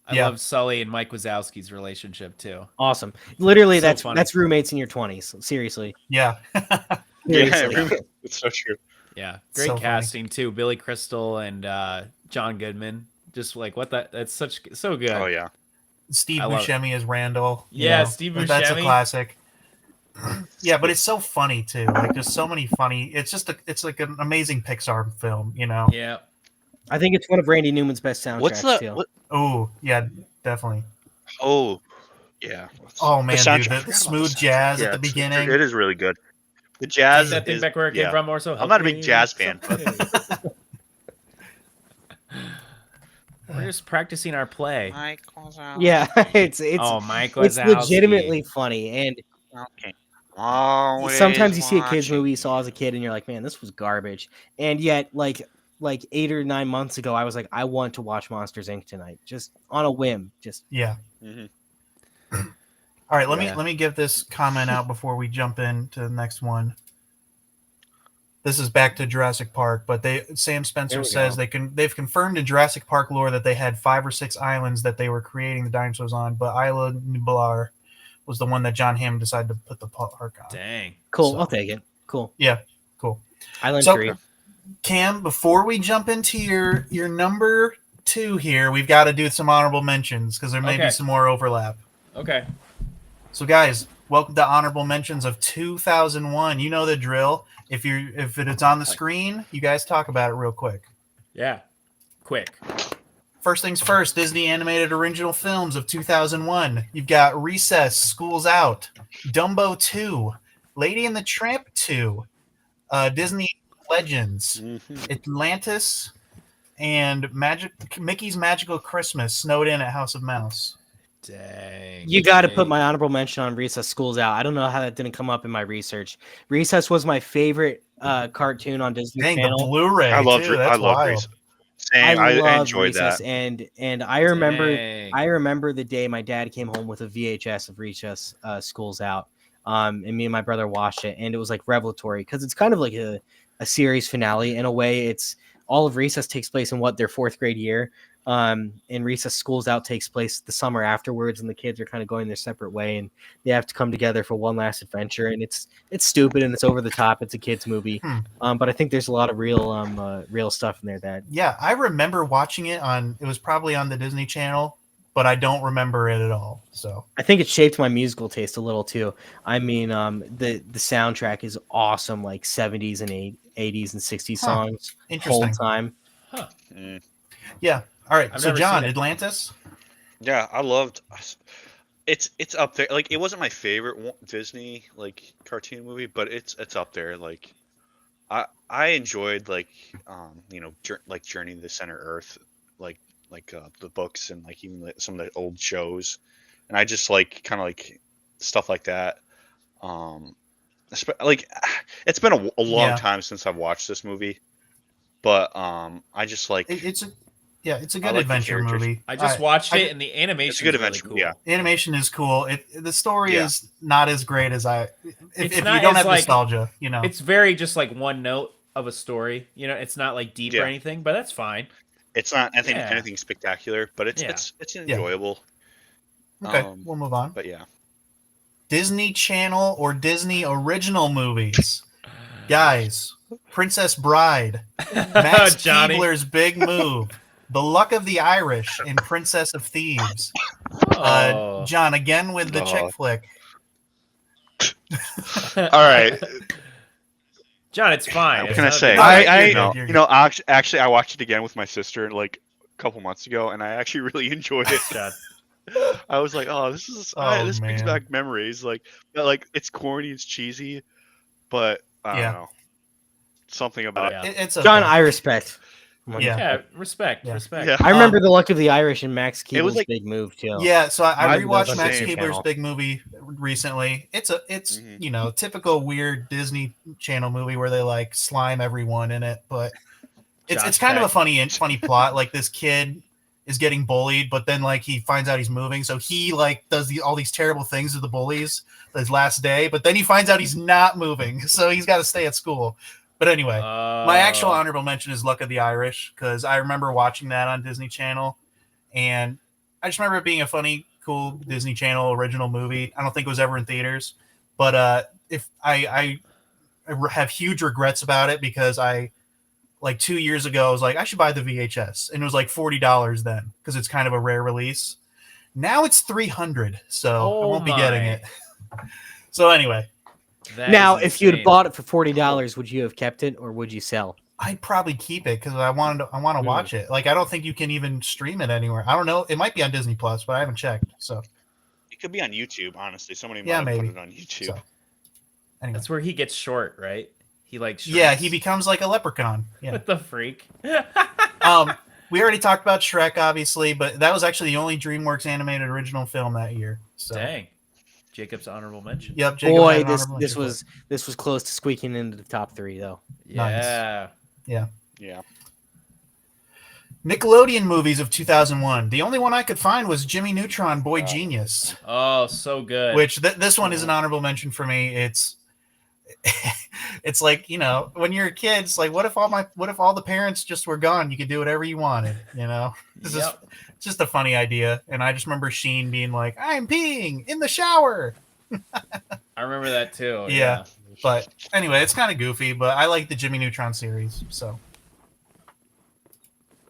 [SPEAKER 1] I
[SPEAKER 2] Yeah.
[SPEAKER 1] love Sully and Mike Wazowski's relationship too.
[SPEAKER 3] Awesome. Literally,
[SPEAKER 1] So
[SPEAKER 3] that's
[SPEAKER 1] funny.
[SPEAKER 3] that's roommates in your 20s. Seriously.
[SPEAKER 2] Yeah.
[SPEAKER 3] Seriously.
[SPEAKER 4] It's so true.
[SPEAKER 1] Yeah. Great
[SPEAKER 2] So funny.
[SPEAKER 1] casting too. Billy Crystal and John Goodman. Just like that's so good.
[SPEAKER 4] Oh yeah.
[SPEAKER 2] Steve
[SPEAKER 1] I love
[SPEAKER 2] Buscemi as Randall.
[SPEAKER 1] Yeah, Steve
[SPEAKER 2] That's a
[SPEAKER 1] Buscemi.
[SPEAKER 2] classic. Yeah, but it's so funny too. Like there's so many funny. It's like an amazing Pixar film.
[SPEAKER 1] Yeah.
[SPEAKER 3] I think it's one of Randy Newman's best soundtracks.
[SPEAKER 4] What's the?
[SPEAKER 3] too.
[SPEAKER 2] Oh yeah, definitely.
[SPEAKER 4] Oh, yeah.
[SPEAKER 2] Oh man, dude,
[SPEAKER 4] soundtrack- I
[SPEAKER 2] the
[SPEAKER 4] forgot about
[SPEAKER 2] smooth
[SPEAKER 4] the soundtrack.
[SPEAKER 2] jazz
[SPEAKER 4] Yeah,
[SPEAKER 2] at the
[SPEAKER 4] it's-
[SPEAKER 2] beginning.
[SPEAKER 4] It is really good. The
[SPEAKER 1] Take
[SPEAKER 4] jazz.
[SPEAKER 1] that thing
[SPEAKER 4] is-
[SPEAKER 1] back where it came
[SPEAKER 4] yeah.
[SPEAKER 1] from or so.
[SPEAKER 4] I'm not a big jazz fan, but
[SPEAKER 1] We're just practicing our play.
[SPEAKER 4] Michael's out.
[SPEAKER 3] Yeah, it's
[SPEAKER 1] Oh, Mike
[SPEAKER 3] it's
[SPEAKER 1] Wazowski.
[SPEAKER 3] legitimately funny, and
[SPEAKER 4] Okay. Always
[SPEAKER 3] sometimes you see a kids
[SPEAKER 4] watching.
[SPEAKER 3] movie you saw as a kid and you're like, man, this was garbage, and yet like 8 or 9 months ago I was like, I want to watch Monsters Inc. tonight, just on a whim. Just
[SPEAKER 2] Yeah.
[SPEAKER 4] Mhm.
[SPEAKER 2] All right, let
[SPEAKER 1] Yeah.
[SPEAKER 2] me give this comment out before we jump into the next one. this is back to Jurassic Park, but Sam
[SPEAKER 3] There
[SPEAKER 2] Spencer
[SPEAKER 3] we
[SPEAKER 2] says
[SPEAKER 3] go.
[SPEAKER 2] they've confirmed in Jurassic Park lore that they had 5 or 6 islands that they were creating the dinosaurs on, but Isla Nublar was the one that John Hamm decided to put the park on.
[SPEAKER 1] Dang.
[SPEAKER 3] Cool.
[SPEAKER 2] So-
[SPEAKER 3] I'll take it. Cool.
[SPEAKER 2] Yeah, cool.
[SPEAKER 3] Island
[SPEAKER 2] So-
[SPEAKER 3] 3.
[SPEAKER 2] Cam, before we jump into your number 2 here, we've got to do some honorable mentions because there may be
[SPEAKER 1] Okay.
[SPEAKER 2] some more overlap.
[SPEAKER 1] Okay.
[SPEAKER 2] So, guys, welcome to honorable mentions of 2001. You know the drill. If it's on the screen, you guys talk about it real quick.
[SPEAKER 1] Yeah. Quick.
[SPEAKER 2] First things first, Disney animated original films of 2001. You've got Recess, School's Out, Dumbo 2, Lady and the Tramp 2, Disney Legends, Atlantis, and Mickey's Magical Christmas, Snowed In at House of Mouse.
[SPEAKER 1] Dang.
[SPEAKER 3] You got to put
[SPEAKER 1] Dang.
[SPEAKER 3] my honorable mention on Recess School's Out. I don't know how that didn't come up in my research. Recess was my favorite cartoon on Disney
[SPEAKER 2] Dang, the
[SPEAKER 3] Channel.
[SPEAKER 2] Blu-ray,
[SPEAKER 4] I love
[SPEAKER 2] too. That's wild.
[SPEAKER 4] Reese. Same. I
[SPEAKER 3] love
[SPEAKER 4] enjoyed
[SPEAKER 3] Recess,
[SPEAKER 4] that.
[SPEAKER 3] and I remember
[SPEAKER 1] Dang.
[SPEAKER 3] I remember the day my dad came home with a VHS of Recess School's Out, and me and my brother watched it, and it was like revelatory because it's kind of like a series finale in a way. It's all of Recess takes place in their 4th grade year, and Recess School's Out takes place the summer afterwards, and the kids are kind of going their separate way, and they have to come together for one last adventure, and it's stupid and it's over the top. It's a kids movie, but I think there's a lot of real stuff in there that.
[SPEAKER 2] Yeah, I remember watching it it was probably on the Disney Channel, but I don't remember it at all. So
[SPEAKER 3] I think it shaped my musical taste a little too. I mean, the soundtrack is awesome, like 70s and 80s and 60s songs whole
[SPEAKER 2] interesting.
[SPEAKER 3] time.
[SPEAKER 1] Huh.
[SPEAKER 2] Yeah. All right.
[SPEAKER 1] I've
[SPEAKER 2] So
[SPEAKER 1] never
[SPEAKER 2] John,
[SPEAKER 1] seen it.
[SPEAKER 2] Atlantis.
[SPEAKER 4] Yeah, I loved. It's up there. Like, it wasn't my favorite Disney like cartoon movie, but it's up there. Like, I enjoyed like like Journey to the Center Earth, like the books and like even like, some of the old shows, and I just like kind of like stuff like that. Like, it's been a long
[SPEAKER 2] Yeah.
[SPEAKER 4] time since I've watched this movie, but I just like
[SPEAKER 2] It's a good
[SPEAKER 4] like the
[SPEAKER 2] adventure
[SPEAKER 4] characters.
[SPEAKER 2] movie.
[SPEAKER 1] I just watched it, and the animation
[SPEAKER 4] It's a good
[SPEAKER 1] really
[SPEAKER 4] adventure,
[SPEAKER 1] cool.
[SPEAKER 4] yeah.
[SPEAKER 2] Animation is cool. The story
[SPEAKER 4] Yeah.
[SPEAKER 2] is not as great as if
[SPEAKER 1] It's
[SPEAKER 2] you
[SPEAKER 1] not
[SPEAKER 2] don't
[SPEAKER 1] as,
[SPEAKER 2] have
[SPEAKER 1] like-
[SPEAKER 2] nostalgia,
[SPEAKER 1] It's very just like one note of a story. You know, it's not like deep or
[SPEAKER 4] Yeah.
[SPEAKER 1] anything, but that's fine.
[SPEAKER 4] it's not anything
[SPEAKER 1] Yeah.
[SPEAKER 4] anything spectacular, but it's
[SPEAKER 1] Yeah.
[SPEAKER 4] it's enjoyable.
[SPEAKER 2] Okay, we'll move on.
[SPEAKER 4] But yeah,
[SPEAKER 2] Disney Channel or Disney original movies. Guys, Princess Bride, Max
[SPEAKER 1] Johnny.
[SPEAKER 2] Keebler's Big Move, The Luck of the Irish, and Princess of Thieves.
[SPEAKER 1] Oh.
[SPEAKER 2] John, again with the chick flick.
[SPEAKER 4] all right.
[SPEAKER 1] John, it's fine.
[SPEAKER 4] What
[SPEAKER 1] It's
[SPEAKER 4] can I
[SPEAKER 1] not a
[SPEAKER 4] say?
[SPEAKER 1] big
[SPEAKER 2] I-
[SPEAKER 1] deal.
[SPEAKER 2] you're good.
[SPEAKER 4] Actually, I watched it again with my sister like a couple months ago, and I actually really enjoyed it.
[SPEAKER 1] John.
[SPEAKER 4] I was like, oh, this is
[SPEAKER 2] Oh,
[SPEAKER 4] this brings
[SPEAKER 2] man.
[SPEAKER 4] back memories. Like it's corny, it's cheesy, but I
[SPEAKER 2] Yeah.
[SPEAKER 4] don't know, something about
[SPEAKER 1] Yeah.
[SPEAKER 2] It's
[SPEAKER 3] John,
[SPEAKER 2] okay.
[SPEAKER 3] I respect.
[SPEAKER 2] Yeah.
[SPEAKER 1] Yeah, respect,
[SPEAKER 2] Yeah.
[SPEAKER 1] respect.
[SPEAKER 4] Yeah.
[SPEAKER 3] I remember The Luck of the Irish and Max
[SPEAKER 4] It was
[SPEAKER 3] Keeble's
[SPEAKER 4] like-
[SPEAKER 3] Big Move too.
[SPEAKER 2] Yeah, so I
[SPEAKER 3] I
[SPEAKER 2] rewatched
[SPEAKER 3] love
[SPEAKER 2] Max
[SPEAKER 4] the
[SPEAKER 2] Keebler's
[SPEAKER 3] channel.
[SPEAKER 2] Big Movie recently. It's
[SPEAKER 4] Mhm.
[SPEAKER 2] Typical weird Disney Channel movie where they like slime everyone in it, but it's
[SPEAKER 1] Josh
[SPEAKER 2] kind of a
[SPEAKER 1] Peck.
[SPEAKER 2] funny plot. Like this kid is getting bullied, but then like he finds out he's moving, so he like does all these terrible things to the bullies his last day, but then he finds out he's not moving, so he's got to stay at school. But anyway, my actual honorable mention is Luck of the Irish because I remember watching that on Disney Channel, and I just remember it being a funny, cool Disney Channel original movie. I don't think it was ever in theaters, but if I have huge regrets about it because I like 2 years ago I was like I should buy the VHS, and it was like $40 then because it's kind of a rare release. Now it's $300, so I
[SPEAKER 1] Oh
[SPEAKER 2] won't be getting
[SPEAKER 1] my.
[SPEAKER 2] it. So anyway,
[SPEAKER 1] That
[SPEAKER 3] Now,
[SPEAKER 1] is
[SPEAKER 3] if you had
[SPEAKER 1] insane.
[SPEAKER 3] bought it for $40, would you have kept it or would you sell?
[SPEAKER 2] I'd probably keep it because I want to watch it. Like I don't think you can even stream it anywhere. I don't know. It might be on Disney Plus, but I haven't checked. So
[SPEAKER 4] It could be on YouTube. Honestly, somebody might
[SPEAKER 2] Yeah,
[SPEAKER 4] have
[SPEAKER 2] maybe.
[SPEAKER 4] put it on YouTube.
[SPEAKER 2] So, anyway.
[SPEAKER 1] That's where he gets short, right? He like
[SPEAKER 2] Yeah,
[SPEAKER 1] shrinks.
[SPEAKER 2] he becomes like a leprechaun. Yeah.
[SPEAKER 1] What the freak?
[SPEAKER 2] We already talked about Shrek, obviously, but that was actually the only DreamWorks animated original film that year. So,
[SPEAKER 1] Dang. Jacob's honorable mention.
[SPEAKER 2] yep. Jacob had
[SPEAKER 3] Boy,
[SPEAKER 2] an
[SPEAKER 3] this
[SPEAKER 2] honorable
[SPEAKER 3] this
[SPEAKER 2] mention
[SPEAKER 3] was close to squeaking into the top 3 though.
[SPEAKER 1] Yeah.
[SPEAKER 4] Yeah.
[SPEAKER 2] for it. Nickelodeon movies of 2001. The only one I could find was Jimmy Neutron, Boy Genius,
[SPEAKER 1] Oh, so good.
[SPEAKER 2] which this one is an honorable mention for me. It's It's like, when you're a kid, it's like, what if all the parents just were gone? You could do whatever you wanted, This is just a funny idea. And I just remember Sheen being like, I'm peeing in the shower.
[SPEAKER 1] I remember that too.
[SPEAKER 2] Yeah. But anyway, it's kind of goofy, but I like the Jimmy Neutron series. So,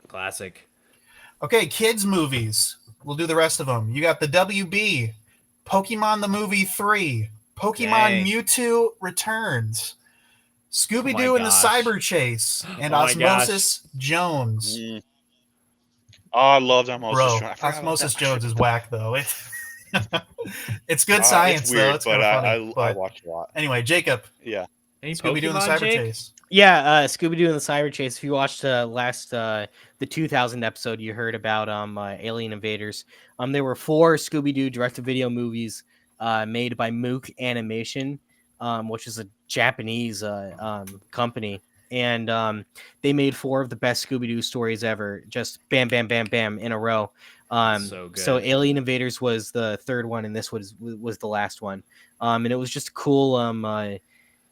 [SPEAKER 1] Classic.
[SPEAKER 2] okay, kids movies. We'll do the rest of them. You got the WB, Pokemon the Movie 3, Pokemon
[SPEAKER 1] Dang.
[SPEAKER 2] Mewtwo Returns, Scooby-Doo
[SPEAKER 1] Oh
[SPEAKER 2] and the
[SPEAKER 1] gosh.
[SPEAKER 2] Cyber Chase, and
[SPEAKER 1] Oh my
[SPEAKER 2] Osmosis Jones.
[SPEAKER 4] Oh, I love Osmosis
[SPEAKER 2] Bro,
[SPEAKER 4] Jones. I forgot about
[SPEAKER 2] Osmosis
[SPEAKER 4] that.
[SPEAKER 2] Jones is whack, though. It's good science,
[SPEAKER 4] it's weird,
[SPEAKER 2] though. It's
[SPEAKER 4] but
[SPEAKER 2] kind of funny.
[SPEAKER 4] I watch a lot.
[SPEAKER 2] Anyway, Jacob,
[SPEAKER 4] Yeah.
[SPEAKER 1] Any
[SPEAKER 2] Scooby-Doo and the
[SPEAKER 1] Pokemon,
[SPEAKER 2] Cyber
[SPEAKER 1] Jake?
[SPEAKER 2] Chase.
[SPEAKER 3] Yeah, Scooby-Doo and the Cyber Chase. If you watched the 2000 episode, you heard about Alien Invaders. There were 4 Scooby-Doo direct-to-video movies made by Mook Animation, which is a Japanese company. And they made 4 of the best Scooby-Doo stories ever, just bam, bam, bam, bam in a row.
[SPEAKER 1] So good.
[SPEAKER 3] So Alien Invaders was the 3rd one, and this was the last one. And it was just cool.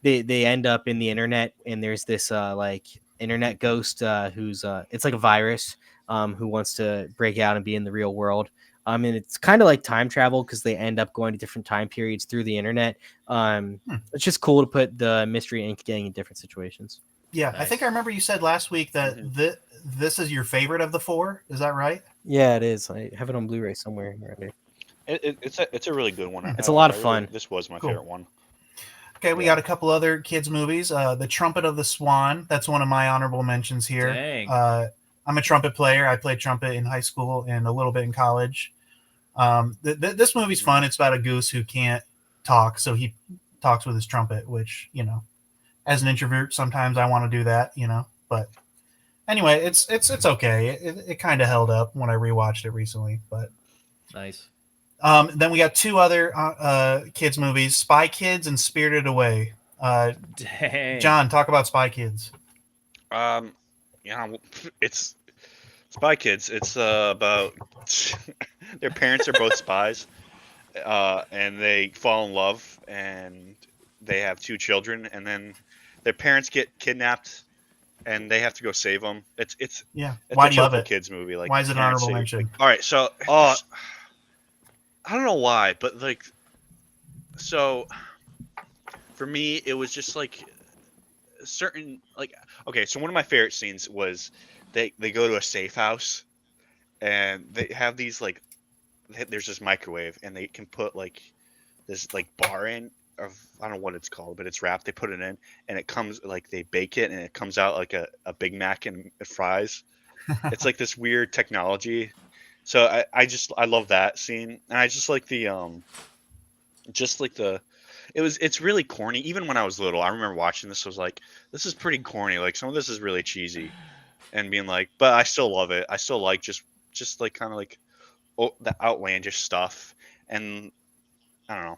[SPEAKER 3] They end up in the internet, and there's this like internet ghost who's it's like a virus who wants to break out and be in the real world. And it's kind of like time travel because they end up going to different time periods through the internet. It's just cool to put the Mystery Inc. gang in different situations.
[SPEAKER 2] Yeah,
[SPEAKER 1] Nice.
[SPEAKER 2] I think I remember you said last week that this is your favorite of the 4. Is that right?
[SPEAKER 3] Yeah, it is. I have it on Blu-ray somewhere around here.
[SPEAKER 4] It's a really good one.
[SPEAKER 3] It's a lot of fun.
[SPEAKER 4] This was my
[SPEAKER 2] Cool.
[SPEAKER 4] favorite one.
[SPEAKER 2] Okay, we got a couple other kids movies. The Trumpet of the Swan. That's one of my honorable mentions here.
[SPEAKER 1] Dang.
[SPEAKER 2] I'm a trumpet player. I played trumpet in high school and a little bit in college. This movie's fun. It's about a goose who can't talk, so he talks with his trumpet, which, as an introvert, sometimes I want to do that, But anyway, it's okay. It kind of held up when I rewatched it recently, but
[SPEAKER 1] Nice.
[SPEAKER 2] then we got 2 other kids movies, Spy Kids and Spirited Away.
[SPEAKER 1] Dang.
[SPEAKER 2] John, talk about Spy Kids.
[SPEAKER 4] It's Spy Kids. It's about their parents are both spies, and they fall in love, and they have 2 children, and then their parents get kidnapped, and they have to go save them. It's
[SPEAKER 2] Yeah.
[SPEAKER 4] a
[SPEAKER 2] Why do you love
[SPEAKER 4] typical
[SPEAKER 2] it?
[SPEAKER 4] kids movie. Like,
[SPEAKER 2] Why is it an
[SPEAKER 4] parents
[SPEAKER 2] honorable
[SPEAKER 4] save-
[SPEAKER 2] mention?
[SPEAKER 4] All right, so I don't know why, but like, so for me, it was just like certain like, okay, so one of my favorite scenes was they go to a safe house, and they have these like, there's this microwave, and they can put like this like bar in of, I don't know what it's called, but it's wrapped. They put it in, and it comes like, they bake it, and it comes out like a Big Mac and fries. It's like this weird technology. So I love that scene, and I just like the it's really corny. Even when I was little, I remember watching this, I was like, this is pretty corny. Like, some of this is really cheesy, and being like, but I still love it. I still like just like kind of like the outlandish stuff, and I don't know,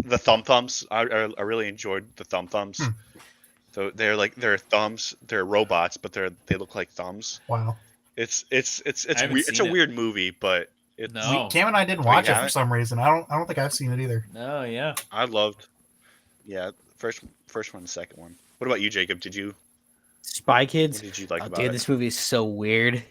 [SPEAKER 4] the thumbs. I really enjoyed the thumbs. So they're thumbs. They're robots, but they look like thumbs.
[SPEAKER 2] Wow.
[SPEAKER 4] It's
[SPEAKER 1] haven't
[SPEAKER 4] weird. It's
[SPEAKER 1] seen
[SPEAKER 4] a
[SPEAKER 1] it.
[SPEAKER 4] weird movie, but it's
[SPEAKER 1] No.
[SPEAKER 2] Cam and I didn't
[SPEAKER 4] Oh, you
[SPEAKER 2] watch it for
[SPEAKER 4] haven't?
[SPEAKER 2] some reason. I don't think I've seen it either.
[SPEAKER 1] No, yeah.
[SPEAKER 4] I loved. Yeah, first one, second one. What about you, Jacob?
[SPEAKER 3] Spy Kids.
[SPEAKER 4] What did you like
[SPEAKER 3] Oh,
[SPEAKER 4] about
[SPEAKER 3] dude,
[SPEAKER 4] it?
[SPEAKER 3] this movie is so weird.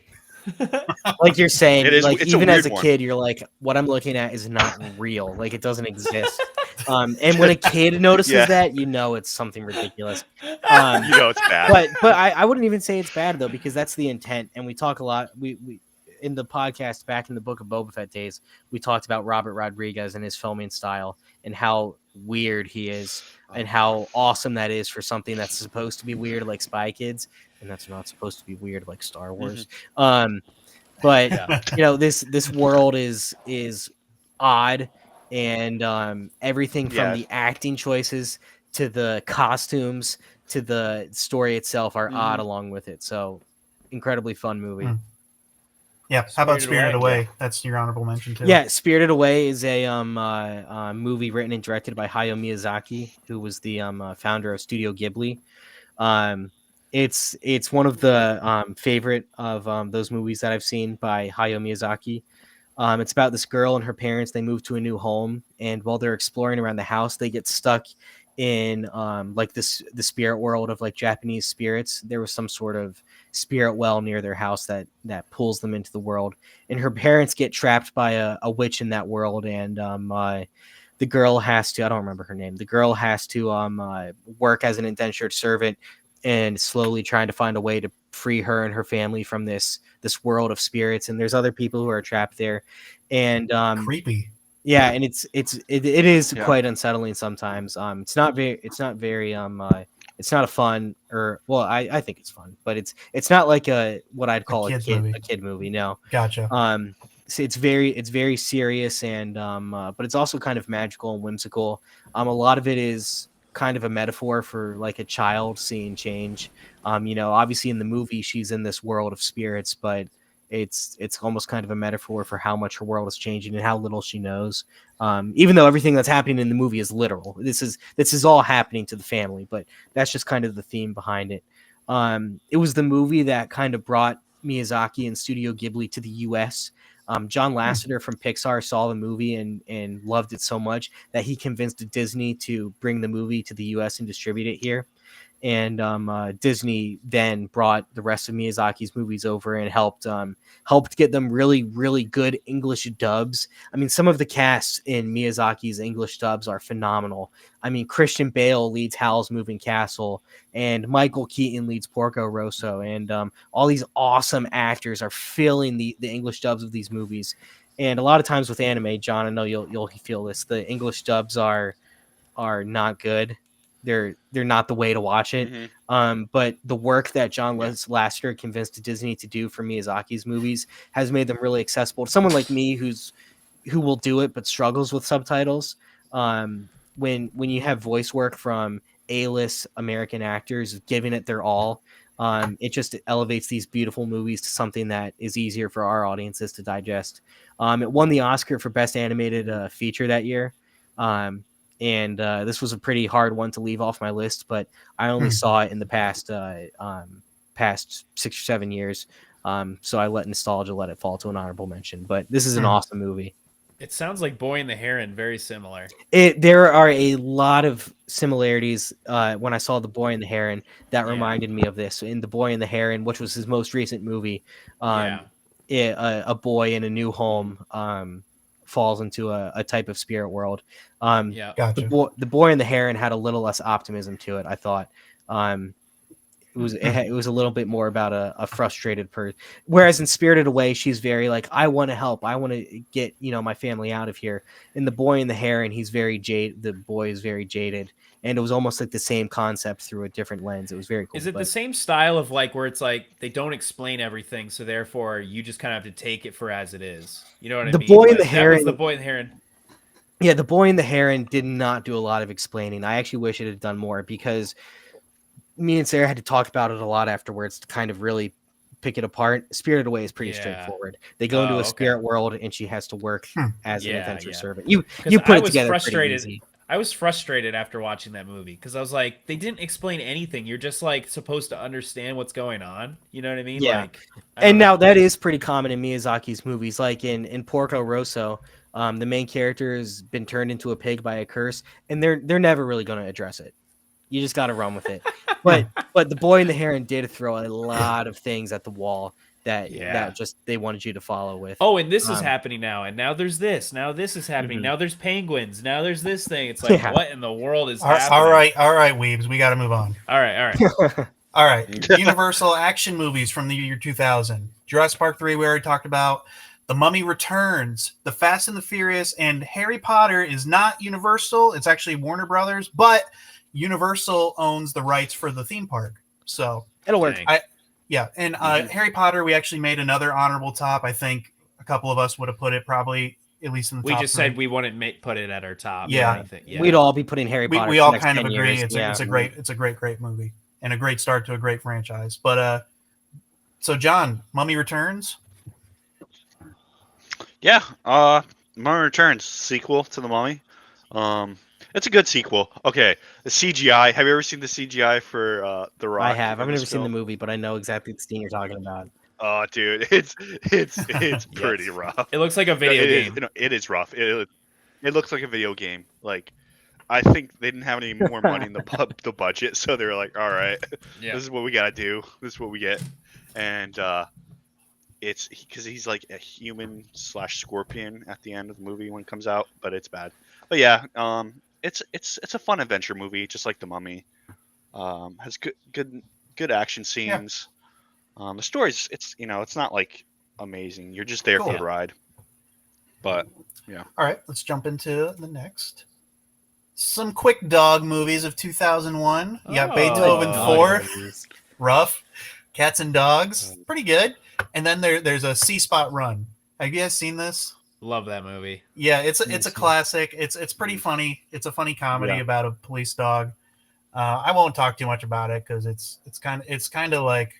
[SPEAKER 3] Like you're saying,
[SPEAKER 4] It is-
[SPEAKER 3] like
[SPEAKER 4] it's a
[SPEAKER 3] even as
[SPEAKER 4] weird
[SPEAKER 3] a
[SPEAKER 4] one.
[SPEAKER 3] kid, you're like, what I'm looking at is not real. Like, it doesn't exist. And when a kid notices
[SPEAKER 4] Yeah.
[SPEAKER 3] that, it's something ridiculous.
[SPEAKER 4] You know it's bad.
[SPEAKER 3] But I wouldn't even say it's bad though, because that's the intent. And we talk a lot. We in the podcast back in the Book of Boba Fett days, we talked about Robert Rodriguez and his filming style and how weird he is and how awesome that is for something that's supposed to be weird like Spy Kids, and that's not supposed to be weird like Star Wars. But this world is odd, and everything from
[SPEAKER 4] Yeah.
[SPEAKER 3] the acting choices to the costumes to the story itself are odd along with it. So incredibly fun movie.
[SPEAKER 2] Yeah. How about
[SPEAKER 1] Spirited
[SPEAKER 2] Spirited
[SPEAKER 1] Away?
[SPEAKER 2] Away? That's your honorable mention too.
[SPEAKER 3] Yeah, Spirited Away is a movie written and directed by Hayao Miyazaki, who was the founder of Studio Ghibli. It's one of the favorite of those movies that I've seen by Hayao Miyazaki. It's about this girl and her parents. They move to a new home, and while they're exploring around the house, they get stuck in like the spirit world of like Japanese spirits. There was some sort of spirit well near their house that pulls them into the world, and her parents get trapped by a witch in that world, and the girl has to, I don't remember her name, the girl has to work as an indentured servant and slowly trying to find a way to free her and her family from this world of spirits, and there's other people who are trapped there, and
[SPEAKER 2] Creepy.
[SPEAKER 3] yeah, and it is
[SPEAKER 4] Yeah.
[SPEAKER 3] quite unsettling sometimes. It's not very it's not a fun, or well, I think it's fun, but it's not like what I'd call
[SPEAKER 2] kid's movie.
[SPEAKER 3] a kid movie. No.
[SPEAKER 2] Gotcha.
[SPEAKER 3] So it's very serious, and but it's also kind of magical and whimsical. A lot of it is kind of a metaphor for like a child seeing change. Obviously in the movie she's in this world of spirits, but it's almost kind of a metaphor for how much her world is changing and how little she knows. Even though everything that's happening in the movie is literal, this is all happening to the family, but that's just kind of the theme behind it. It was the movie that kind of brought Miyazaki and Studio Ghibli to the U.S. John Lasseter from Pixar saw the movie and loved it so much that he convinced Disney to bring the movie to the U.S. and distribute it here. And Disney then brought the rest of Miyazaki's movies over and helped get them really, really good English dubs. I mean, some of the casts in Miyazaki's English dubs are phenomenal. I mean, Christian Bale leads Howl's Moving Castle, and Michael Keaton leads Porco Rosso, and all these awesome actors are filling the English dubs of these movies. And a lot of times with anime, John, I know you'll feel this, the English dubs are not good. They're not the way to watch it.
[SPEAKER 4] Mm-hmm.
[SPEAKER 3] But the work that John Lasseter convinced Disney to do for Miyazaki's movies has made them really accessible to someone like me who will do it but struggles with subtitles. When you have voice work from A-list American actors giving it their all, it just elevates these beautiful movies to something that is easier for our audiences to digest. It won the Oscar for Best Animated Feature that year. And this was a pretty hard one to leave off my list, but I only saw it in the past 6 or 7 years. So I let nostalgia let it fall to an honorable mention. But this is an awesome movie.
[SPEAKER 1] It sounds like Boy and the Heron, very similar.
[SPEAKER 3] There are a lot of similarities when I saw The Boy and the Heron that reminded me of this. In The Boy and the Heron, which was his most recent movie, a boy in a new home falls into a type of spirit world.
[SPEAKER 2] Gotcha.
[SPEAKER 3] The Boy and the Heron had a little less optimism to it, I thought. It was a little bit more about a frustrated person. Whereas in Spirited Away, she's very like, I want to help. I want to get, my family out of here. In The Boy and the Heron, the boy is very jaded. And it was almost like the same concept through a different lens. It was very cool.
[SPEAKER 1] Is it the same style of like where it's like they don't explain everything, so therefore you just kind of have to take it for as it is? You know what I mean?
[SPEAKER 3] The Boy and the
[SPEAKER 1] That
[SPEAKER 3] Heron.
[SPEAKER 1] was The Boy and the Heron.
[SPEAKER 3] Yeah, The Boy and the Heron did not do a lot of explaining. I actually wish it had done more because me and Sarah had to talk about it a lot afterwards to kind of really pick it apart. Spirited Away is pretty straightforward. They go into a spirit world and she has to work as an adventure servant. You put it together pretty easy.
[SPEAKER 1] I was frustrated after watching that movie because I was like, they didn't explain anything. You're just like supposed to understand what's going on. You know what I mean?
[SPEAKER 3] Yeah.
[SPEAKER 1] Like,
[SPEAKER 3] and now that is pretty common in Miyazaki's movies. Like in Porco Rosso, the main character has been turned into a pig by a curse, and they're never really going to address it. You just got to run with it. But The Boy and the Heron did throw a lot of things at the wall that just they wanted you to follow with.
[SPEAKER 1] Oh, and this is happening now, and now there's this. Now this is happening. Now there's penguins. Now there's this thing. It's like, what in the world is happening?
[SPEAKER 2] All right, Weebs, we got to move on.
[SPEAKER 1] All right.
[SPEAKER 2] All right. Universal action movies from the year 2000. Jurassic Park 3, we already talked about. The Mummy Returns, The Fast and the Furious, and Harry Potter is not Universal. It's actually Warner Brothers, but Universal owns the rights for the theme park. So
[SPEAKER 3] it'll work.
[SPEAKER 2] And Harry Potter, we actually made another honorable top. I think a couple of us would have put it probably at least in the top.
[SPEAKER 1] We just said we wouldn't put it at our top.
[SPEAKER 2] Yeah.
[SPEAKER 3] We'd all be putting Harry Potter.
[SPEAKER 2] We all kind of agree. It's a great movie and a great start to a great franchise. But so John, Mummy Returns.
[SPEAKER 4] Yeah, Mummy Returns, sequel to The Mummy. It's a good sequel. Okay, the CGI. Have you ever seen the CGI for The Rock?
[SPEAKER 3] I have. I've never seen the movie, but I know exactly the scene you're talking about.
[SPEAKER 4] Oh, dude, it's pretty rough.
[SPEAKER 1] It looks like a video game.
[SPEAKER 4] It is rough. It looks like a video game. Like, I think they didn't have any more money in the budget, so they were like, all right,
[SPEAKER 1] Yeah.
[SPEAKER 4] this is what we gotta do. This is what we get, and it's because he's like a human / scorpion at the end of the movie when it comes out, but it's bad. But yeah, it's a fun adventure movie, just like The Mummy. Has good action scenes. The story's it's not like amazing. You're just there
[SPEAKER 2] Cool.
[SPEAKER 4] for the ride. But yeah.
[SPEAKER 2] All right, let's jump into the next. Some quick dog movies of 2001. You got
[SPEAKER 1] Oh,
[SPEAKER 2] Beethoven
[SPEAKER 1] dog
[SPEAKER 2] 4, rough. Cats and Dogs, pretty good. And then there's a C Spot Run. Have you guys seen this?
[SPEAKER 1] Love that movie.
[SPEAKER 2] Yeah, it's a classic. It's pretty funny. It's a funny comedy about a police dog. I won't talk too much about it because it's kind of like,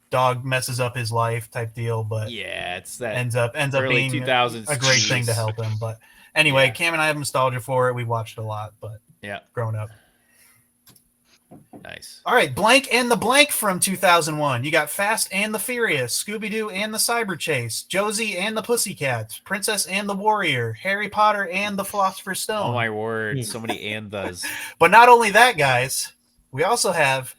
[SPEAKER 2] dog messes up his life type deal, but
[SPEAKER 1] Yeah, it's that
[SPEAKER 2] ends up
[SPEAKER 1] early
[SPEAKER 2] being
[SPEAKER 1] 2000s
[SPEAKER 2] a great thing to
[SPEAKER 1] cheese.
[SPEAKER 2] help him. But anyway,
[SPEAKER 1] Yeah.
[SPEAKER 2] Cam and I have nostalgia for it. We watched it a lot, but
[SPEAKER 1] Yeah,
[SPEAKER 2] growing up.
[SPEAKER 1] nice.
[SPEAKER 2] All right, Blank and the Blank from 2001. You got Fast and the Furious, Scooby-Doo and the Cyber Chase, Josie and the Pussycats, Princess and the Warrior, Harry Potter and the Philosopher's Stone.
[SPEAKER 1] Oh my word, so many and those.
[SPEAKER 2] But not only that, guys, we also have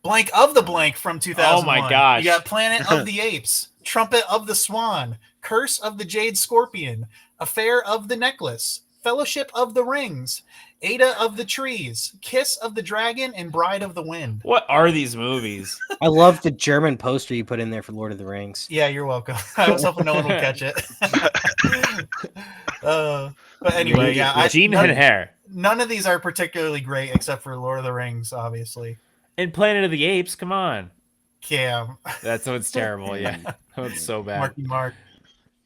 [SPEAKER 2] Blank of the Blank from 2001.
[SPEAKER 1] Oh my gosh.
[SPEAKER 2] You got Planet of the Apes, Trumpet of the Swan, Curse of the Jade Scorpion, Affair of the Necklace, Fellowship of the Rings, Ada of the Trees, Kiss of the Dragon, and Bride of the Wind.
[SPEAKER 1] What are these movies?
[SPEAKER 3] I love the German poster you put in there for Lord of the Rings.
[SPEAKER 2] Yeah, you're welcome. I was hoping no one would catch it. But anyway, yeah,
[SPEAKER 1] Gene and Hair.
[SPEAKER 2] none of these are particularly great except for Lord of the Rings, obviously.
[SPEAKER 1] And Planet of the Apes, come on.
[SPEAKER 2] Cam,
[SPEAKER 1] That's what's terrible. Yeah, that's so bad.
[SPEAKER 2] Marky Mark.